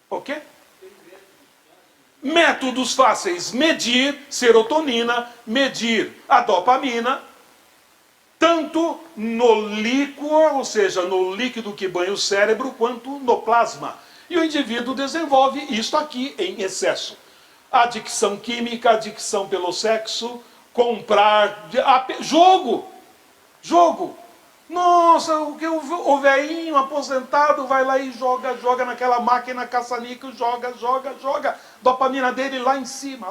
O quê? Métodos fáceis: medir serotonina, medir a dopamina, tanto no líquido, ou seja, no líquido que banha o cérebro, quanto no plasma. E o indivíduo desenvolve isto aqui em excesso. Adicção química, adicção pelo sexo, comprar, jogo. Nossa, o velhinho aposentado vai lá e joga naquela máquina caça-níquel, joga. Dopamina dele lá em cima.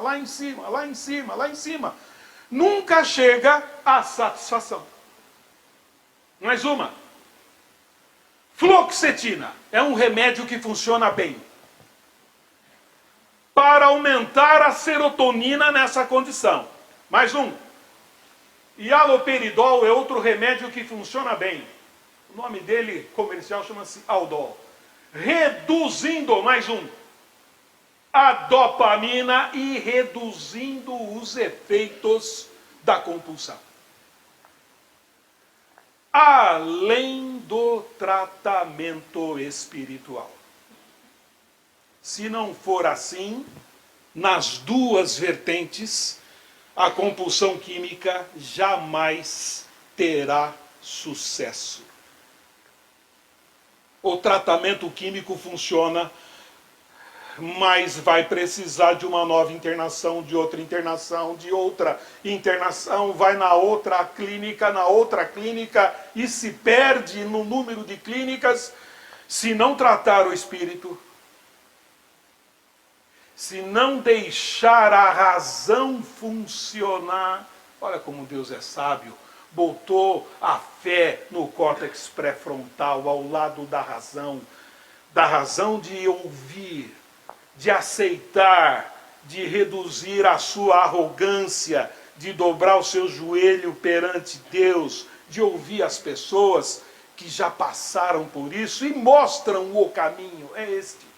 Nunca chega à satisfação. Mais uma. Fluoxetina é um remédio que funciona bem para aumentar a serotonina nessa condição. Mais um. E haloperidol é outro remédio que funciona bem. O nome dele comercial chama-se Aldol. Reduzindo, mais um, a dopamina e reduzindo os efeitos da compulsão. Além do tratamento espiritual. Se não for assim, nas duas vertentes, a compulsão química jamais terá sucesso. O tratamento químico funciona, mas vai precisar de uma nova internação, de outra internação, vai na outra clínica e se perde no número de clínicas se não tratar o espírito. Se não deixar a razão funcionar. Olha como Deus é sábio. Botou a fé no córtex pré-frontal, ao lado da razão de ouvir, de aceitar, de reduzir a sua arrogância, de dobrar o seu joelho perante Deus, de ouvir as pessoas que já passaram por isso e mostram o caminho. É este.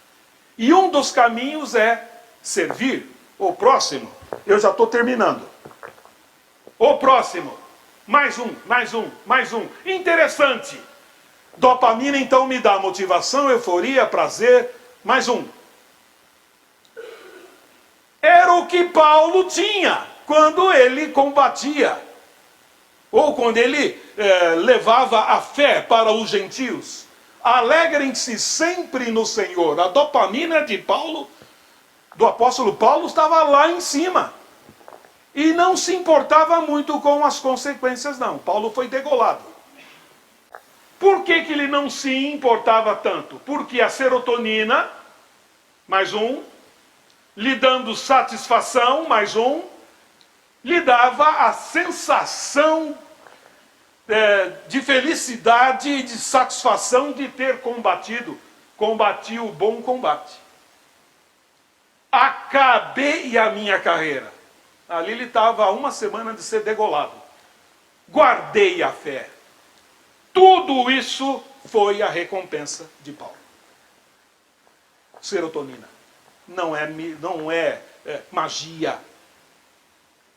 E um dos caminhos é servir o próximo. Eu já estou terminando. O próximo. Mais um, mais um, mais um. Interessante. Dopamina então me dá motivação, euforia, prazer. Mais um. Era o que Paulo tinha quando ele combatia. Ou quando ele levava a fé para os gentios. Alegrem-se sempre no Senhor. A dopamina de Paulo, do apóstolo Paulo, estava lá em cima. E não se importava muito com as consequências, não. Paulo foi degolado. Por que ele não se importava tanto? Porque a serotonina, mais um, lhe dando satisfação, mais um, lhe dava a sensação de felicidade e de satisfação de ter combati o bom combate. Acabei a minha carreira. Ali ele estava há uma semana de ser degolado. Guardei a fé. Tudo isso foi a recompensa de Paulo. Serotonina. Não é magia.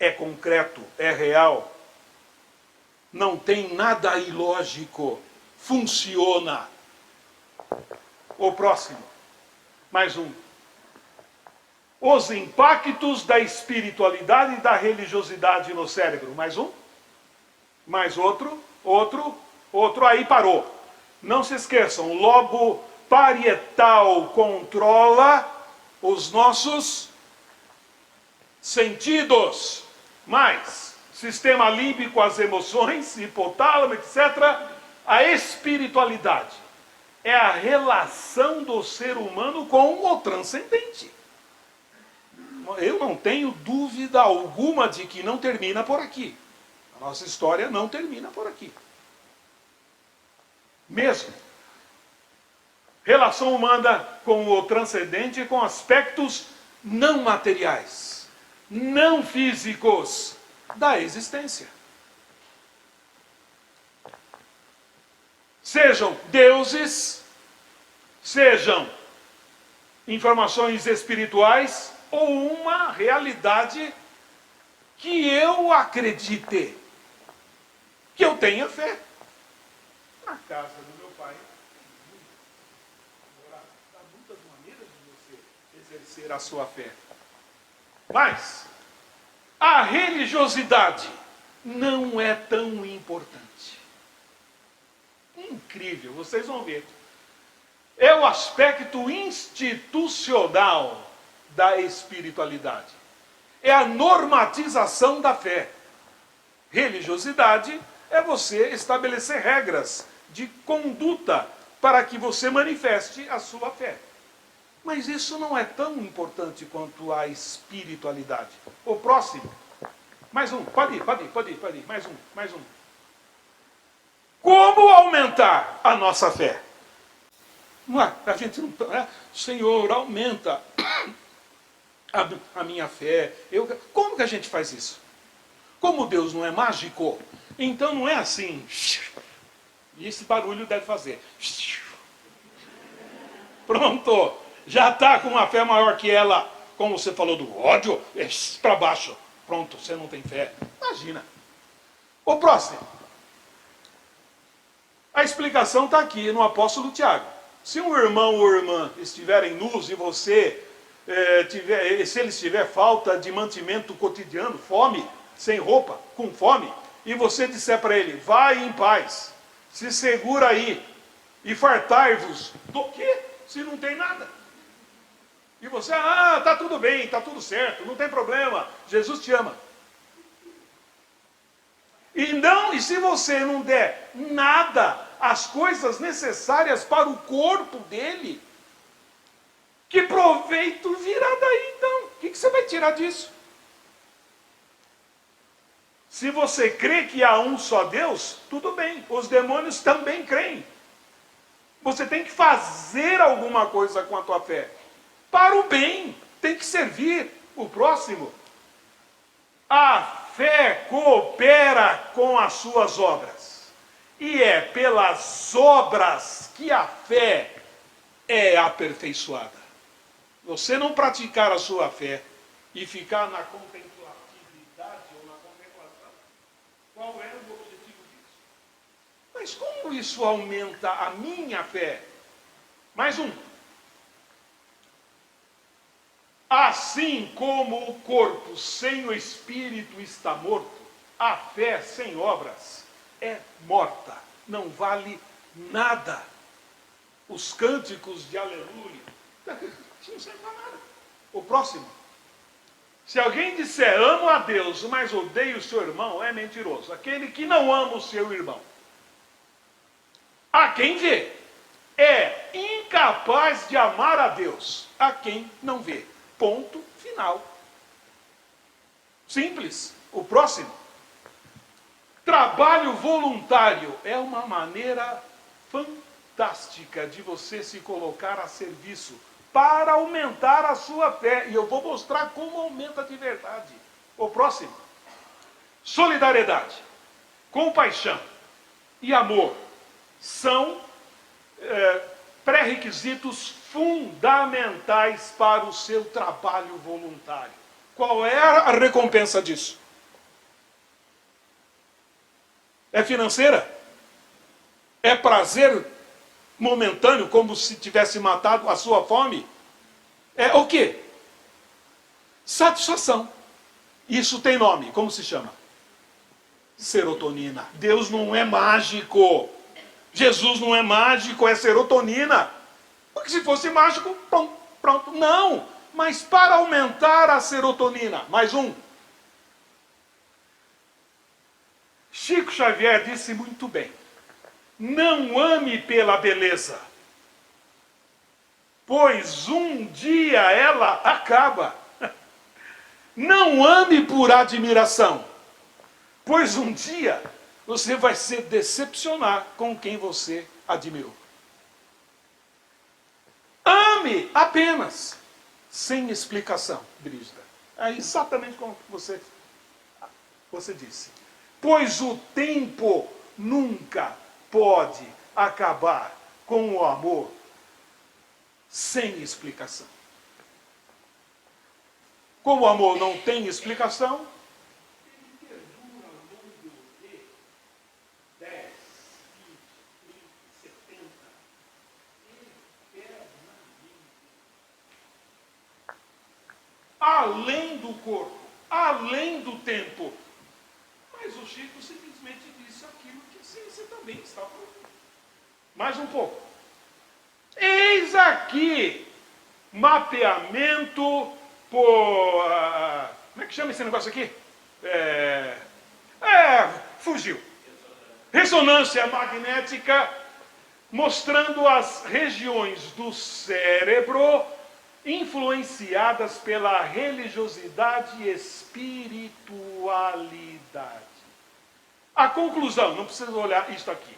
É concreto, é real. Não tem nada ilógico. Funciona. O próximo. Mais um. Os impactos da espiritualidade e da religiosidade no cérebro. Mais um. Mais outro. Outro. Aí parou. Não se esqueçam. O lobo parietal controla os nossos sentidos. Mais. Sistema límbico, as emoções, hipotálamo, etc. A espiritualidade é a relação do ser humano com o transcendente. Eu não tenho dúvida alguma de que não termina por aqui. A nossa história não termina por aqui. Mesmo. Relação humana com o transcendente, com aspectos não materiais, não físicos da existência. Sejam deuses, sejam informações espirituais, ou uma realidade que eu acredite, que eu tenha fé. Na casa do meu pai, há muitas maneiras de você exercer a sua fé. Mas a religiosidade não é tão importante. Incrível, vocês vão ver. É o aspecto institucional da espiritualidade. É a normatização da fé. Religiosidade é você estabelecer regras de conduta para que você manifeste a sua fé. Mas isso não é tão importante quanto a espiritualidade. O próximo. Mais um. Pode ir. Mais um. Como aumentar a nossa fé? A gente não... Senhor, aumenta a minha fé. Como que a gente faz isso? Como Deus não é mágico, então não é assim. E esse barulho deve fazer. Pronto. Já está com uma fé maior que ela. Como você falou do ódio, para baixo. Pronto, você não tem fé. Imagina. O próximo. A explicação está aqui no apóstolo Tiago. Se um irmão ou irmã estiverem nus e você... se ele tiver falta de mantimento cotidiano, fome, sem roupa, com fome, e você disser para ele, vai em paz, se segura aí, e fartai-vos do quê? Se não tem nada. E você, tá tudo bem, tá tudo certo, não tem problema, Jesus te ama. E se você não der nada, as coisas necessárias para o corpo dele, que proveito virá daí, então? O que você vai tirar disso? Se você crê que há um só Deus, tudo bem. Os demônios também creem. Você tem que fazer alguma coisa com a tua fé. Para o bem. Tem que servir o próximo. A fé coopera com as suas obras. E é pelas obras que a fé é aperfeiçoada. você não praticar a sua fé e ficar na contemplatividade ou na contemplação, qual é o objetivo disso? Mas como isso aumenta a minha fé? Mais um. Assim como o corpo sem o espírito está morto, a fé sem obras é morta, não vale nada. Os cânticos de aleluia, isso não serve para nada. O próximo. Se alguém disser amo a Deus, mas odeia o seu irmão, é mentiroso. Aquele que não ama o seu irmão, a quem vê, é incapaz de amar a Deus, a quem não vê. Ponto final. Simples. O próximo. Trabalho voluntário é uma maneira fantástica de você se colocar a serviço para aumentar a sua fé. E eu vou mostrar como aumenta de verdade. O próximo. Solidariedade, compaixão e amor são pré-requisitos fundamentais para o seu trabalho voluntário. Qual é a recompensa disso? É financeira? É prazer momentâneo, como se tivesse matado a sua fome? É o quê? Satisfação. Isso tem nome, como se chama? Serotonina. Deus não é mágico. Jesus não é mágico, é serotonina. Porque se fosse mágico, pronto. Não, mas para aumentar a serotonina, mais um. Chico Xavier disse muito bem: não ame pela beleza, pois um dia ela acaba. Não ame por admiração, pois um dia você vai se decepcionar com quem você admirou. Ame apenas, sem explicação, Brígida. É exatamente como você disse. Pois o tempo nunca pode acabar com o amor sem explicação. Como o amor não tem explicação, ele perdura ao longo de 10, 20, 30, 70, eternamente. Além do corpo, além do tempo. Mas o Chico simplesmente disse aquilo que a ciência também está falando. Mais um pouco. Eis aqui mapeamento por... como é que chama esse negócio aqui? Fugiu. Ressonância magnética, mostrando as regiões do cérebro influenciadas pela religiosidade e espiritualidade. A conclusão, não precisa olhar isto aqui.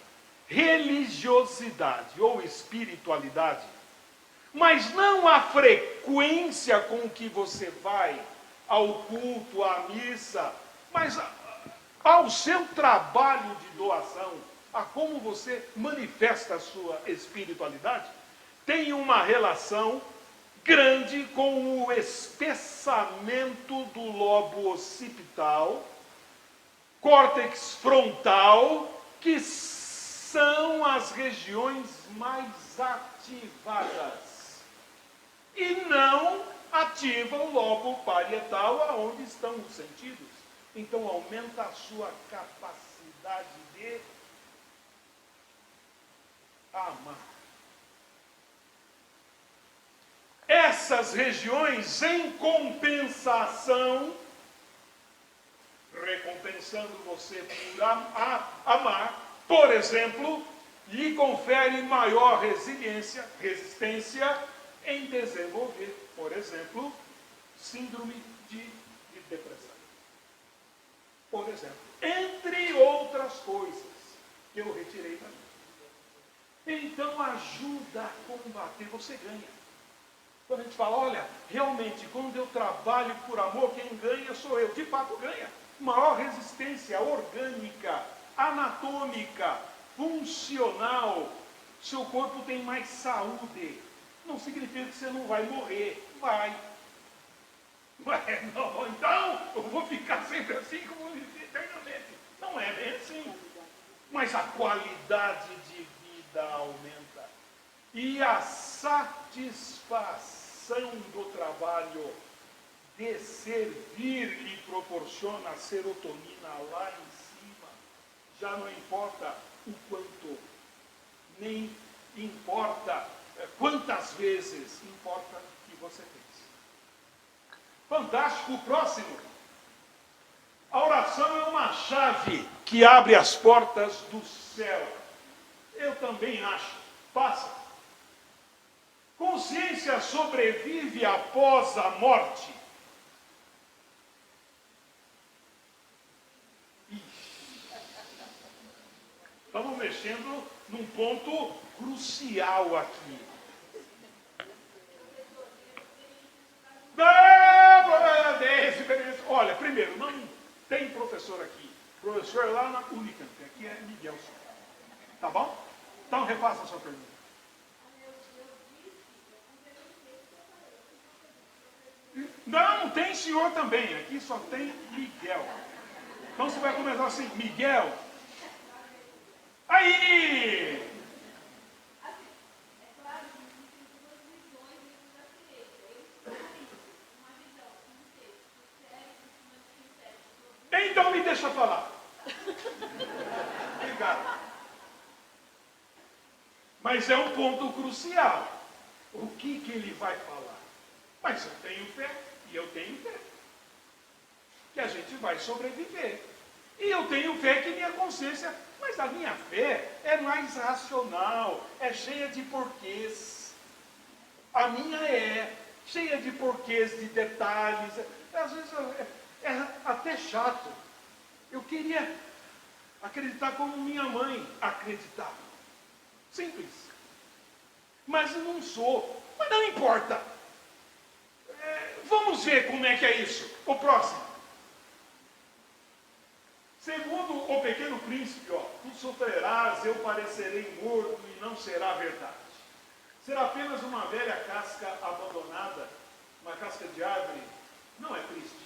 Religiosidade ou espiritualidade, mas não a frequência com que você vai ao culto, à missa, mas ao seu trabalho de doação, a como você manifesta a sua espiritualidade, tem uma relação grande com o espessamento do lobo occipital, córtex frontal, que são as regiões mais ativadas. E não ativa o lobo parietal, aonde estão os sentidos. Então aumenta a sua capacidade de amar. Essas regiões, em compensação, recompensando você por amar, por exemplo, lhe confere maior resistência em desenvolver, por exemplo, síndrome de depressão. Por exemplo, entre outras coisas que eu retirei para mim. Então ajuda a combater, você ganha. Quando a gente fala, olha, realmente, quando eu trabalho por amor, quem ganha sou eu. De fato ganha. Maior resistência orgânica, anatômica, funcional. Seu corpo tem mais saúde. não significa que você não vai morrer. Vai. Ué, não, então eu vou ficar sempre assim como eternamente. Não é bem assim. Mas a qualidade de vida aumenta. E a satisfação do trabalho de servir lhe proporciona a serotonina lá em cima. Já não importa o quanto, nem importa quantas vezes, importa que você fez. Fantástico. O próximo. A oração é uma chave que abre as portas do céu. Eu também acho. Passa. Consciência sobrevive após a morte. Estamos mexendo num ponto crucial aqui. Olha, primeiro, não tem professor aqui. Professor lá na Unicamp, aqui é Miguel. Tá bom? Então repassa a sua pergunta. Não, tem senhor também. Aqui só tem Miguel. Então você vai começar assim, Miguel. Aí! Então me deixa falar. Obrigado. Mas é um ponto crucial. O que ele vai falar? Mas eu tenho fé, e eu tenho fé. Que a gente vai sobreviver. E eu tenho fé que minha consciência, mas a minha fé é mais racional, é cheia de porquês. A minha é cheia de porquês, de detalhes. Às vezes é até chato. Eu queria acreditar como minha mãe acreditava. Simples. Mas eu não sou. Mas não importa. Vamos ver como é que é isso. O próximo. Segundo o Pequeno Príncipe, tu sofrerás, eu parecerei morto e não será verdade. Será apenas uma velha casca abandonada, uma casca de árvore. Não é triste.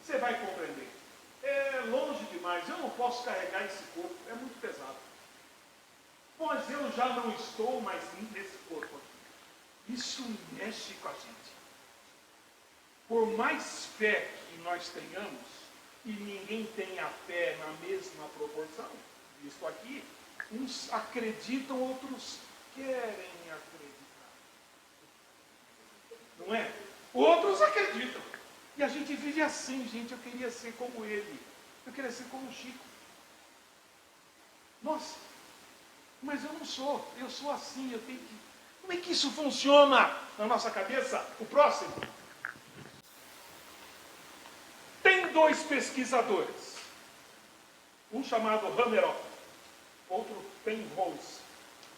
Você vai compreender. É longe demais. Eu não posso carregar esse corpo. É muito pesado. Pois eu já não estou mais nesse corpo aqui. Isso mexe com a gente. Por mais fé que nós tenhamos, e ninguém tem a fé na mesma proporção, visto aqui, uns acreditam, outros querem acreditar. Não é? Outros acreditam. E a gente vive assim, gente. Eu queria ser como ele. Eu queria ser como o Chico. Nossa, mas eu não sou. Eu sou assim. Eu tenho que... Como é que isso funciona na nossa cabeça? O próximo. Tem dois pesquisadores. Um chamado Hameroff, outro Penrose.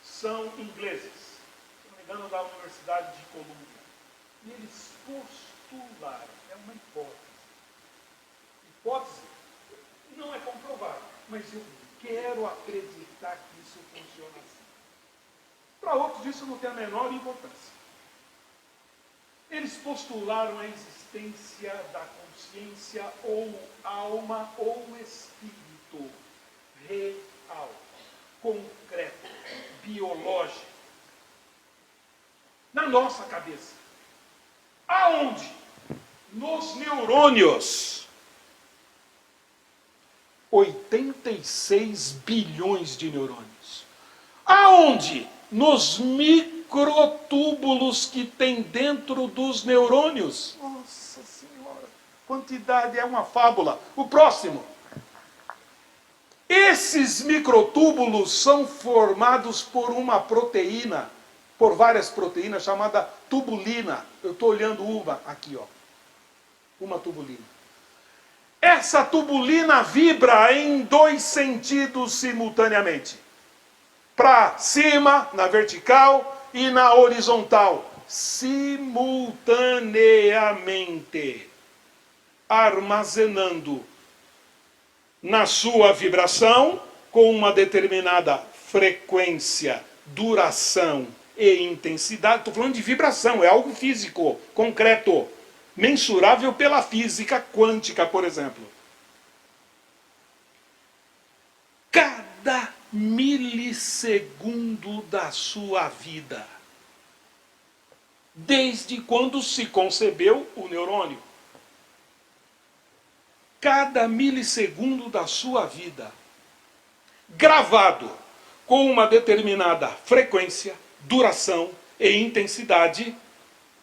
São ingleses. Se não me engano, da Universidade de Colômbia. E eles postularam. É uma hipótese. Hipótese não é comprovado, mas eu quero acreditar que isso funciona assim. Para outros, isso não tem a menor importância. Eles postularam a existência da consciência ou alma ou espírito real, concreto, biológico, na nossa cabeça. Aonde? Nos neurônios. 86 bilhões de neurônios. Aonde? Nos microtúbulos que tem dentro dos neurônios. Nossa Senhora, quantidade é uma fábula. O próximo. Esses microtúbulos são formados por uma proteína, por várias proteínas, chamada tubulina. Eu estou olhando uma aqui, uma tubulina. Essa tubulina vibra em dois sentidos simultaneamente. Para cima, na vertical, e na horizontal. Simultaneamente. Armazenando na sua vibração, com uma determinada frequência, duração e intensidade. Estou falando de vibração, é algo físico, concreto, mensurável pela física quântica, por exemplo. Cada milissegundo da sua vida, desde quando se concebeu o neurônio, cada milissegundo da sua vida, gravado com uma determinada frequência, duração e intensidade,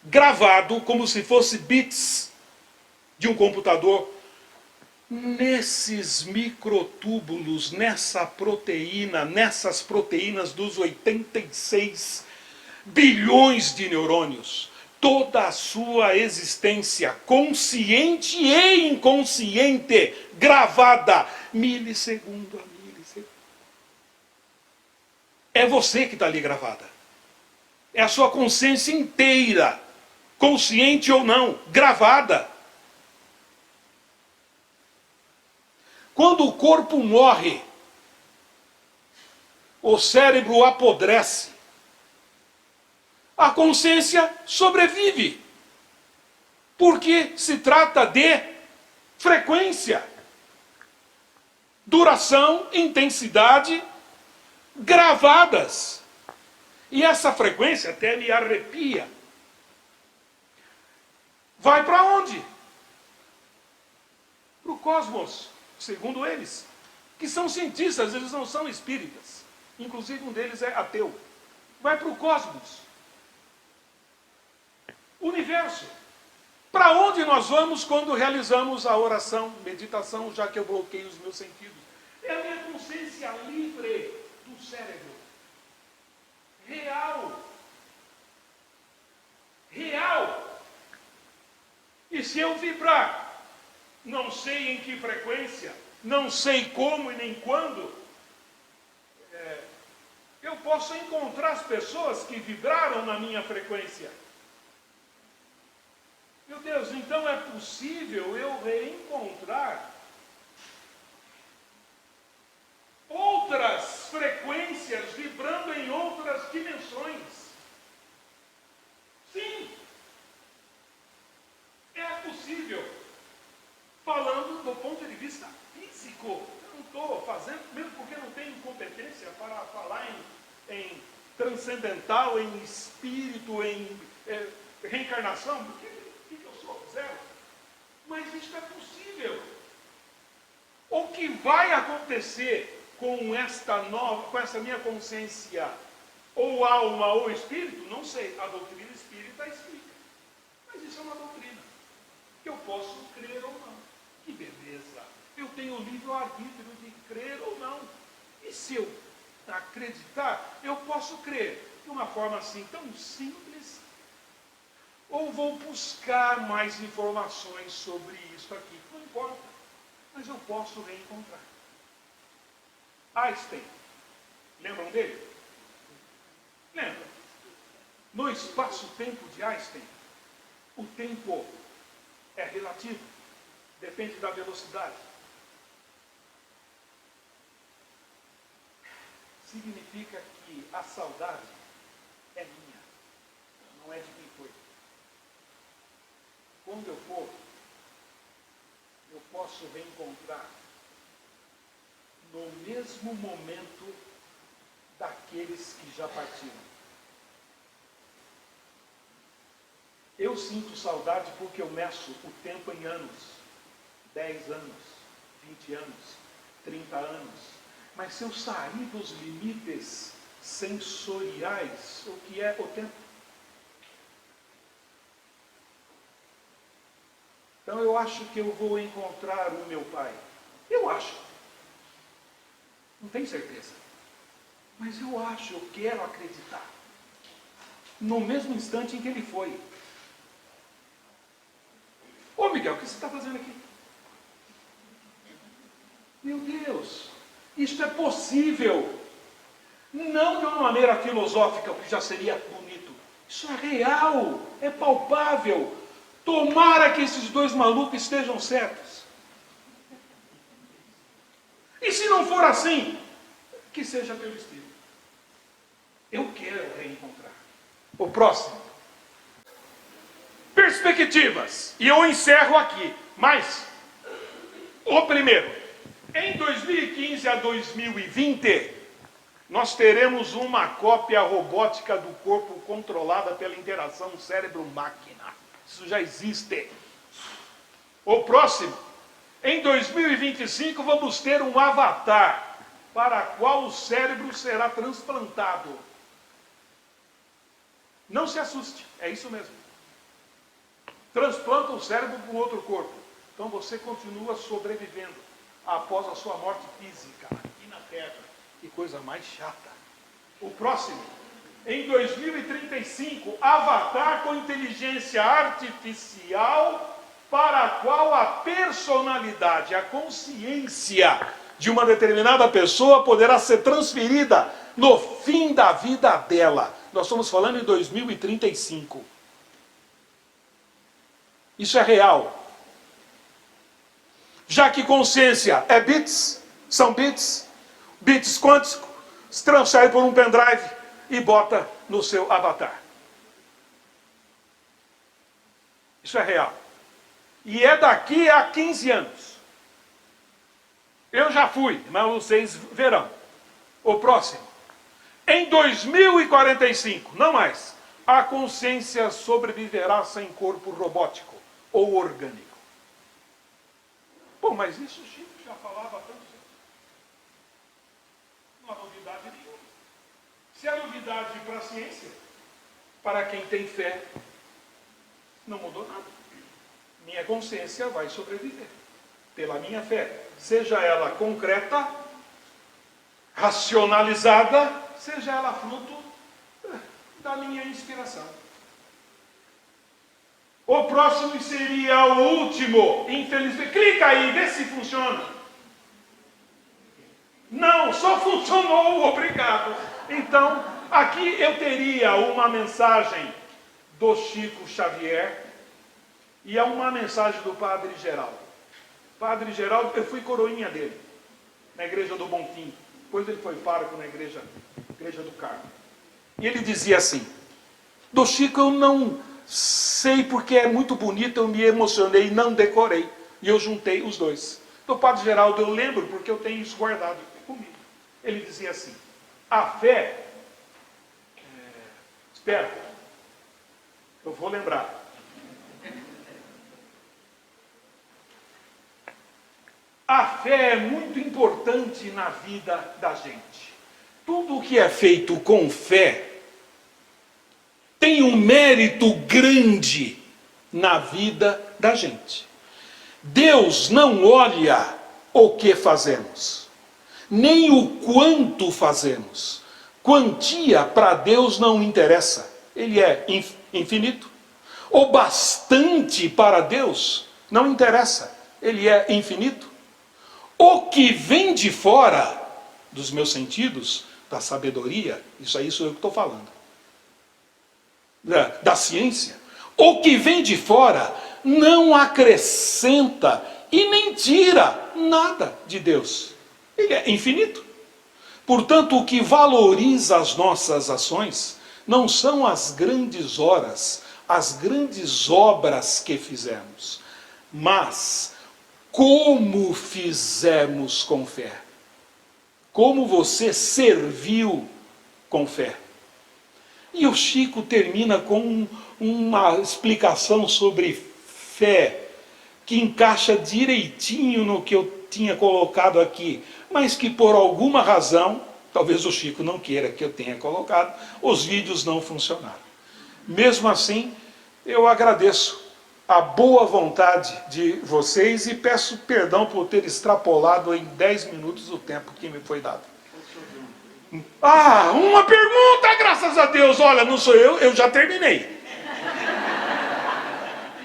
gravado como se fosse bits de um computador, nesses microtúbulos, nessa proteína, nessas proteínas dos 86 bilhões de neurônios, toda a sua existência, consciente e inconsciente, gravada, milissegundo a milissegundo. É você que está ali gravada. É a sua consciência inteira, consciente ou não, gravada. Quando o corpo morre, o cérebro apodrece, a consciência sobrevive, porque se trata de frequência, duração, intensidade, gravadas. E essa frequência até me arrepia. Vai para onde? Para o cosmos, segundo eles, que são cientistas, eles não são espíritas. Inclusive um deles é ateu. Vai para o cosmos. Universo. Para onde nós vamos quando realizamos a oração, meditação, já que eu bloqueio os meus sentidos? É a minha consciência livre do cérebro. Real. Real. E se eu vibrar, não sei em que frequência, não sei como e nem quando, eu posso encontrar as pessoas que vibraram na minha frequência. Meu Deus, então é possível eu reencontrar outras frequências vibrando em outras dimensões? Sim, é possível. Falando do ponto de vista físico, eu não estou fazendo, mesmo porque não tenho competência para falar em transcendental, em espírito, em reencarnação, porque eu sou zero. Mas isso é possível. O que vai acontecer com essa minha consciência, ou alma, ou espírito, não sei. A doutrina espírita explica. Mas isso é uma doutrina que eu posso crer ou não. Que beleza! Eu tenho o livre-arbítrio de crer ou não. E se eu acreditar, eu posso crer de uma forma assim tão simples, ou vou buscar mais informações sobre isso aqui. Não importa, mas eu posso reencontrar. Einstein, lembram dele? Lembra? No espaço-tempo de Einstein, o tempo é relativo, depende da velocidade. Significa que a saudade é minha, não é de quem foi. Quando eu for, eu posso reencontrar no mesmo momento daqueles que já partiram. Eu sinto saudade porque eu meço o tempo em anos. 10 anos, 20 anos, 30 anos. Mas se eu sair dos limites sensoriais, o que é o tempo? Então eu acho que eu vou encontrar o meu pai. Eu acho. Não tenho certeza. Mas eu acho, eu quero acreditar. No mesmo instante em que ele foi. Ô Miguel, o que você está fazendo aqui? Meu Deus, isso é possível. Não de uma maneira filosófica, porque já seria bonito. Isso é real, é palpável. Tomara que esses dois malucos estejam certos. E se não for assim, que seja pelo Espírito. Eu quero reencontrar. O próximo. Perspectivas. E eu encerro aqui. Mas, o primeiro. Em 2015 a 2020, nós teremos uma cópia robótica do corpo controlada pela interação cérebro-máquina. Isso já existe. O próximo. Em 2025, vamos ter um avatar para o qual o cérebro será transplantado. Não se assuste, é isso mesmo. Transplanta o cérebro para um outro corpo. Então você continua sobrevivendo após a sua morte física aqui na Terra. Que coisa mais chata. O próximo. Em 2035, avatar com inteligência artificial para a qual a personalidade, a consciência de uma determinada pessoa poderá ser transferida no fim da vida dela. Nós estamos falando em 2035. Isso é real. Já que consciência é bits, são bits quânticos, se transfere por um pendrive e bota no seu avatar. Isso é real. E é daqui a 15 anos. Eu já fui, mas vocês verão. O próximo. Em 2045, não mais, a consciência sobreviverá sem corpo robótico ou orgânico. Pô, mas isso o Chico já falava há tanto tempo. Não há novidade nenhuma. Se é novidade para a ciência, para quem tem fé, não mudou nada. Minha consciência vai sobreviver. Pela minha fé. Seja ela concreta, racionalizada, seja ela fruto da minha inspiração. O próximo seria o último, infelizmente. Clica aí, vê se funciona. Não, só funcionou, obrigado. Então, aqui eu teria uma mensagem do Chico Xavier e uma mensagem do Padre Geraldo. Padre Geraldo, eu fui coroinha dele, na Igreja do Bonfim. Depois ele foi pároco na igreja do Carmo. E ele dizia assim, do Chico eu não sei porque é muito bonito, eu me emocionei e não decorei. E eu juntei os dois. Do Padre Geraldo eu lembro porque eu tenho isso guardado comigo. Ele dizia assim, a fé... Espera, eu vou lembrar. A fé é muito importante na vida da gente. Tudo o que é feito com fé tem um mérito grande na vida da gente. Deus não olha o que fazemos, nem o quanto fazemos. Quantia para Deus não interessa. Ele é infinito. O bastante para Deus não interessa. Ele é infinito. O que vem de fora dos meus sentidos, da sabedoria, isso aí sou eu que estou falando, da ciência, o que vem de fora não acrescenta e nem tira nada de Deus. Ele é infinito. Portanto, o que valoriza as nossas ações não são as grandes horas, as grandes obras que fizemos, mas como fizemos com fé. Como você serviu com fé. E o Chico termina com uma explicação sobre fé, que encaixa direitinho no que eu tinha colocado aqui, mas que por alguma razão, talvez o Chico não queira que eu tenha colocado, os vídeos não funcionaram. Mesmo assim, eu agradeço a boa vontade de vocês e peço perdão por ter extrapolado em 10 minutos o tempo que me foi dado. Ah, uma pergunta, graças a Deus. Olha, não sou eu já terminei.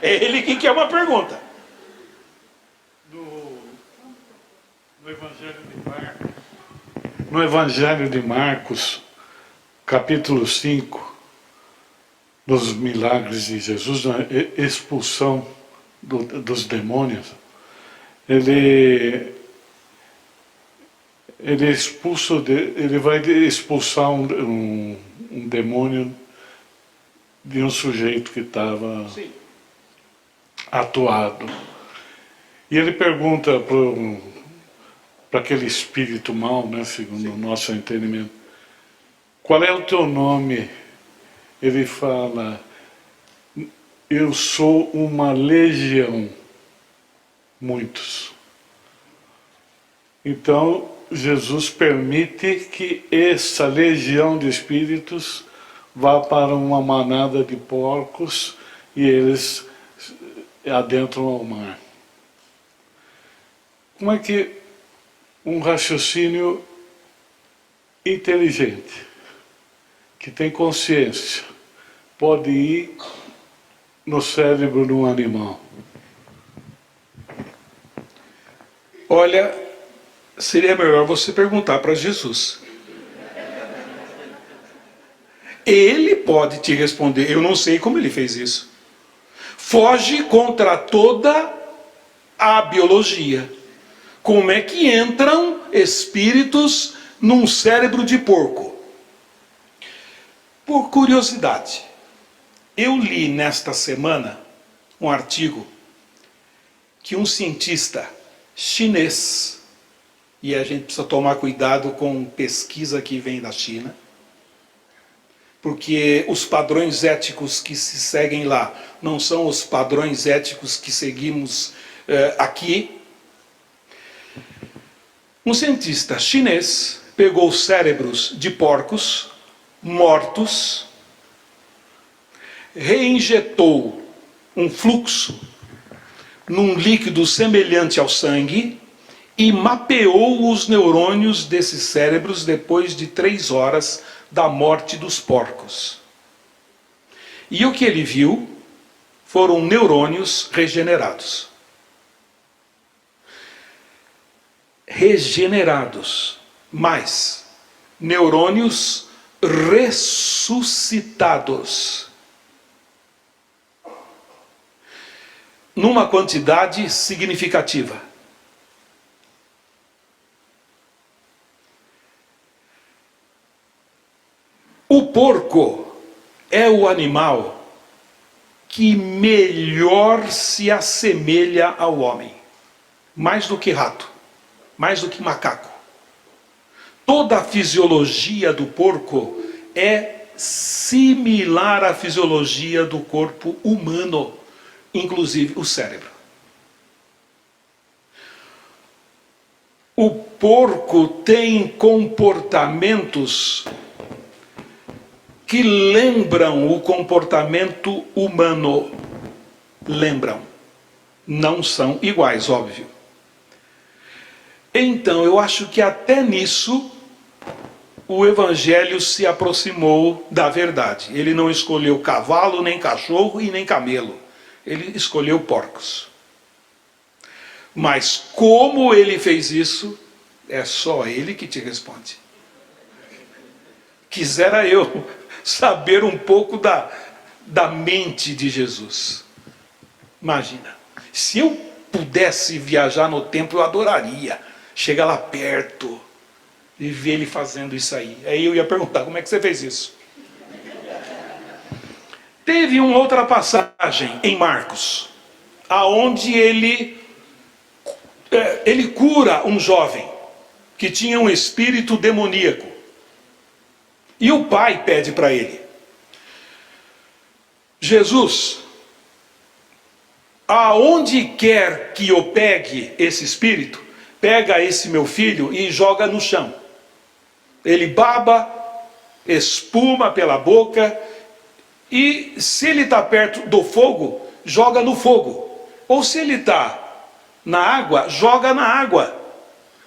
É ele que quer uma pergunta. No Evangelho de Marcos, capítulo 5, dos milagres de Jesus, na expulsão dos demônios, ele vai expulsar um demônio de um sujeito que estava Sim. atuado. E ele pergunta para aquele espírito mau, né, segundo o nosso entendimento, qual é o teu nome? Ele fala, eu sou uma legião, muitos. Então, Jesus permite que essa legião de espíritos vá para uma manada de porcos e eles adentram ao mar. Como é que um raciocínio inteligente, que tem consciência, pode ir no cérebro de um animal? Olha, seria melhor você perguntar para Jesus. Ele pode te responder. Eu não sei como ele fez isso. Foge contra toda a biologia. Como é que entram espíritos num cérebro de porco? Por curiosidade, eu li nesta semana um artigo que um cientista chinês, e a gente precisa tomar cuidado com pesquisa que vem da China, porque os padrões éticos que se seguem lá não são os padrões éticos que seguimos aqui. Um cientista chinês pegou cérebros de porcos mortos, reinjetou um fluxo num líquido semelhante ao sangue e mapeou os neurônios desses cérebros depois de 3 horas da morte dos porcos. E o que ele viu foram neurônios regenerados. Mas neurônios ressuscitados. Numa quantidade significativa. O porco é o animal que melhor se assemelha ao homem. Mais do que rato, mais do que macaco. Toda a fisiologia do porco é similar à fisiologia do corpo humano, inclusive o cérebro. O porco tem comportamentos que lembram o comportamento humano. Lembram. Não são iguais, óbvio. Então, eu acho que até nisso o Evangelho se aproximou da verdade. Ele não escolheu cavalo, nem cachorro e nem camelo. Ele escolheu porcos. Mas como ele fez isso, é só ele que te responde. Quisera eu saber um pouco da mente de Jesus. Imagina, se eu pudesse viajar no tempo, eu adoraria chegar lá perto e ver ele fazendo isso aí. Aí eu ia perguntar, como é que você fez isso? Teve uma outra passagem em Marcos, aonde ele cura um jovem que tinha um espírito demoníaco. E o pai pede para ele: Jesus, aonde quer que eu pegue esse espírito, pega esse meu filho e joga no chão. Ele baba, espuma pela boca, e se ele está perto do fogo, joga no fogo. Ou se ele está na água, joga na água.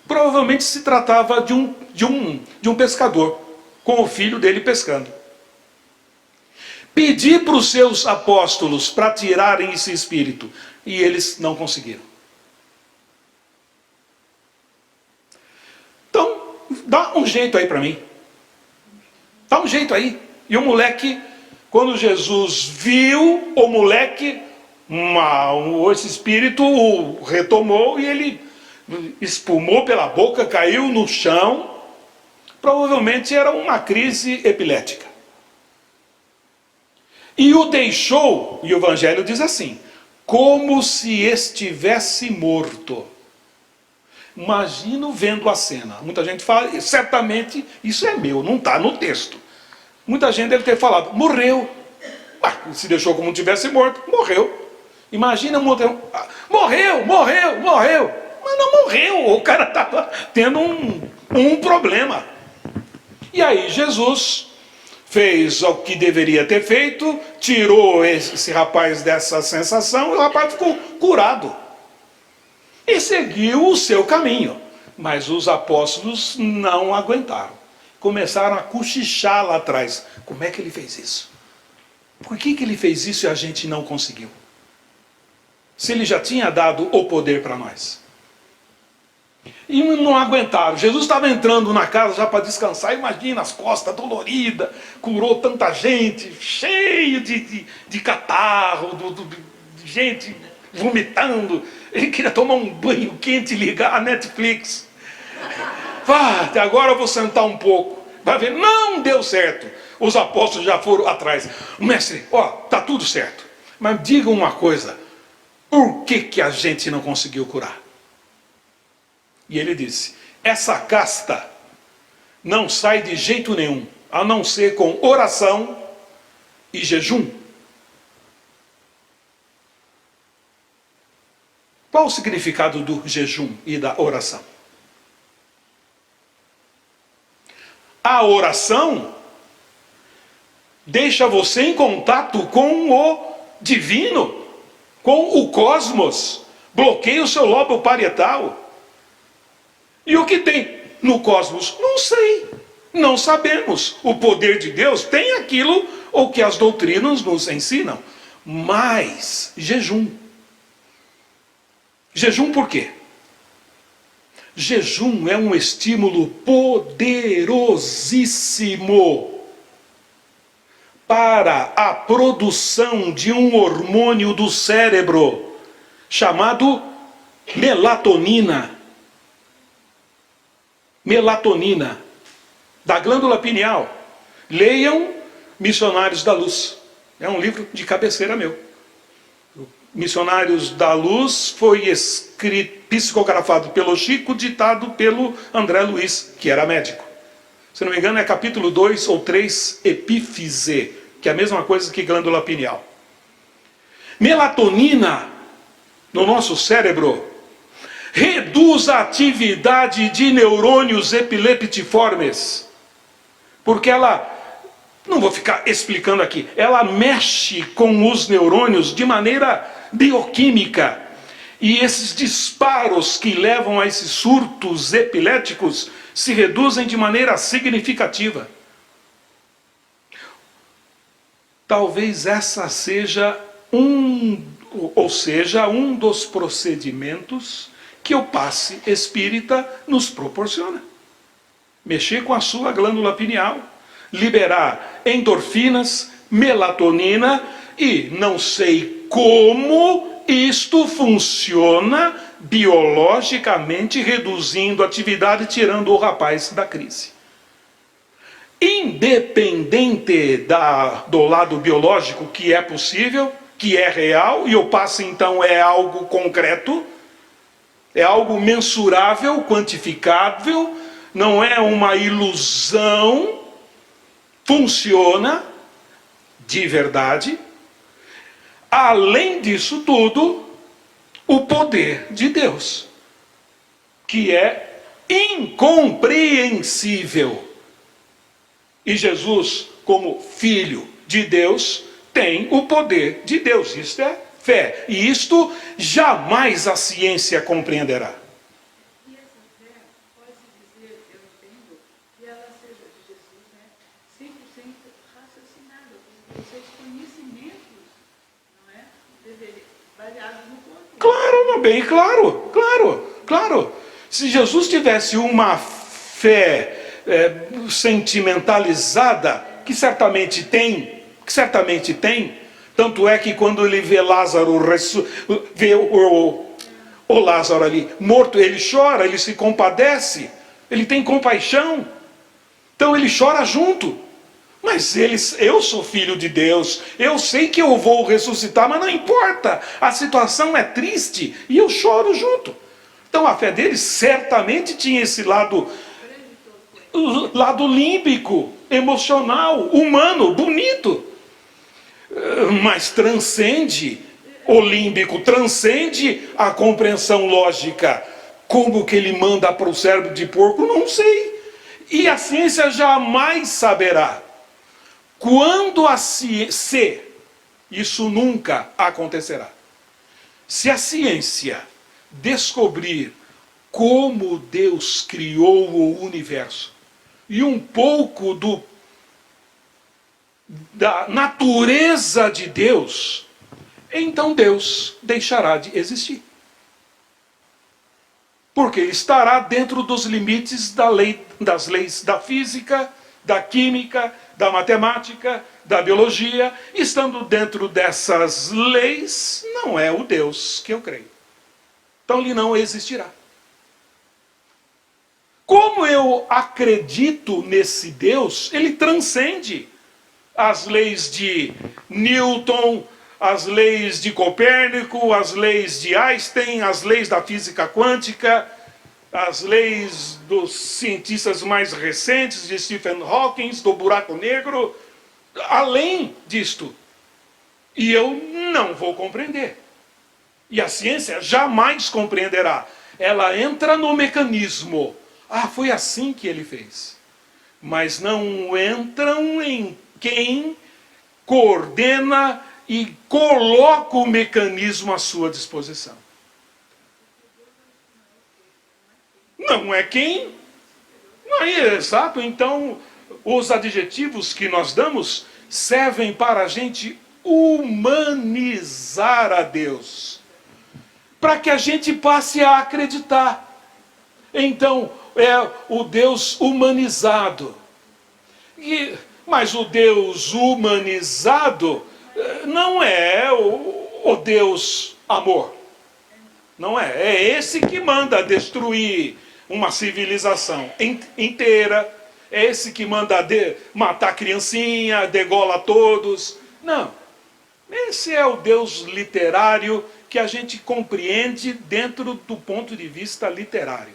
Provavelmente se tratava de um pescador, com o filho dele pescando. Pedi para os seus apóstolos para tirarem esse espírito, e eles não conseguiram. Então, dá um jeito aí para mim. Dá um jeito aí. E o moleque, quando Jesus viu o moleque, esse espírito o retomou e ele espumou pela boca, caiu no chão. Provavelmente era uma crise epilética. E o deixou, e o Evangelho diz assim, como se estivesse morto. Imagino vendo a cena. Muita gente fala, certamente isso é meu, não está no texto. Muita gente deve ter falado, morreu. Se deixou como se tivesse morto, morreu. Imagina, morreu. Mas não morreu, o cara estava tendo um problema. E aí Jesus fez o que deveria ter feito, tirou esse rapaz dessa sensação e o rapaz ficou curado. E seguiu o seu caminho. Mas os apóstolos não aguentaram. Começaram a cochichar lá atrás. Como é que ele fez isso? Por que ele fez isso e a gente não conseguiu? Se ele já tinha dado o poder para nós. E não aguentaram. Jesus estava entrando na casa já para descansar. Imagina as costas doloridas. Curou tanta gente. Cheio de catarro. De gente vomitando. Ele queria tomar um banho quente e ligar a Netflix. Agora eu vou sentar um pouco. Vai ver, não deu certo. Os apóstolos já foram atrás. Mestre, tá tudo certo. Mas diga uma coisa. Por que a gente não conseguiu curar? E ele disse, essa casta não sai de jeito nenhum, a não ser com oração e jejum. Qual o significado do jejum e da oração? A oração deixa você em contato com o divino, com o cosmos, bloqueia o seu lobo parietal. E o que tem no cosmos? Não sei, não sabemos. O poder de Deus tem aquilo o que as doutrinas nos ensinam. Mas jejum. Jejum por quê? Jejum é um estímulo poderosíssimo para a produção de um hormônio do cérebro chamado melatonina. Melatonina, da glândula pineal. Leiam Missionários da Luz. É um livro de cabeceira meu. Missionários da Luz foi escrito, psicografado pelo Chico, ditado pelo André Luiz, que era médico. Se não me engano é capítulo 2 ou 3, epífise, que é a mesma coisa que glândula pineal. Melatonina no nosso cérebro reduz a atividade de neurônios epileptiformes, porque ela, não vou ficar explicando aqui, ela mexe com os neurônios de maneira bioquímica, e esses disparos que levam a esses surtos epiléticos se reduzem de maneira significativa. Talvez essa seja um dos procedimentos que o passe espírita nos proporciona. Mexer com a sua glândula pineal, liberar endorfinas, melatonina e não sei como isto funciona biologicamente, reduzindo a atividade, tirando o rapaz da crise. Independente do lado biológico, que é possível, que é real, e o passe então é algo concreto, é algo mensurável, quantificável, não é uma ilusão, funciona de verdade. Além disso tudo, o poder de Deus, que é incompreensível. E Jesus, como Filho de Deus, tem o poder de Deus. Isto é fé. E isto jamais a ciência compreenderá. E essa fé, pode-se dizer, eu entendo, que ela seja de Jesus, né, 100% raciocinada, porque seus conhecimentos, não é, variados no corpo. Claro, meu bem, claro. Se Jesus tivesse uma fé sentimentalizada, que certamente tem, tanto é que quando ele vê Lázaro, vê o Lázaro ali morto, ele chora, ele se compadece, ele tem compaixão, então ele chora junto, Mas eu sou filho de Deus, eu sei que eu vou ressuscitar, mas não importa, a situação é triste e eu choro junto. Então a fé deles certamente tinha esse lado límbico, emocional, humano, bonito, mas transcende o límbico, transcende a compreensão lógica. Como que ele manda para o cérebro de porco, não sei. E a ciência jamais saberá. Quando isso nunca acontecerá. Se a ciência descobrir como Deus criou o universo e um pouco da natureza de Deus, então Deus deixará de existir. Porque estará dentro dos limites das leis da física, da química, da matemática, da biologia. Estando dentro dessas leis, não é o Deus que eu creio. Então ele não existirá. Como eu acredito nesse Deus, ele transcende as leis de Newton, as leis de Copérnico, as leis de Einstein, as leis da física quântica, as leis dos cientistas mais recentes, de Stephen Hawking, do buraco negro, além disto. E eu não vou compreender. E a ciência jamais compreenderá. Ela entra no mecanismo. Ah, foi assim que ele fez. Mas não entram em quem coordena e coloca o mecanismo à sua disposição. Não é quem? Não é exato. Então, os adjetivos que nós damos servem para a gente humanizar a Deus. Para que a gente passe a acreditar. Então, é o Deus humanizado. Mas o Deus humanizado não é o Deus amor. Não é. É esse que manda destruir uma civilização inteira. É esse que manda matar criancinha, degola todos. Não. Esse é o Deus literário que a gente compreende dentro do ponto de vista literário.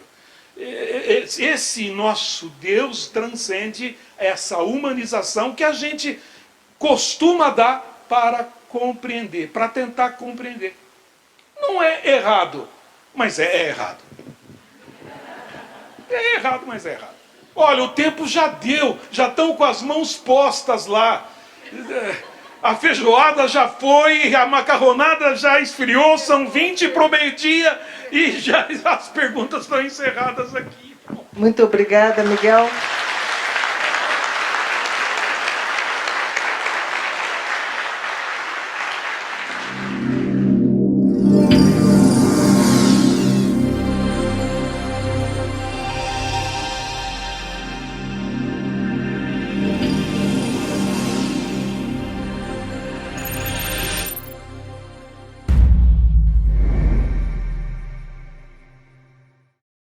Esse nosso Deus transcende essa humanização que a gente costuma dar para compreender, para tentar compreender. Não é errado, mas é errado. É errado, mas é errado. Olha, o tempo já deu, já estão com as mãos postas lá. A feijoada já foi, a macarronada já esfriou, são 20 para o meio-dia e já as perguntas estão encerradas aqui. Muito obrigada, Miguel.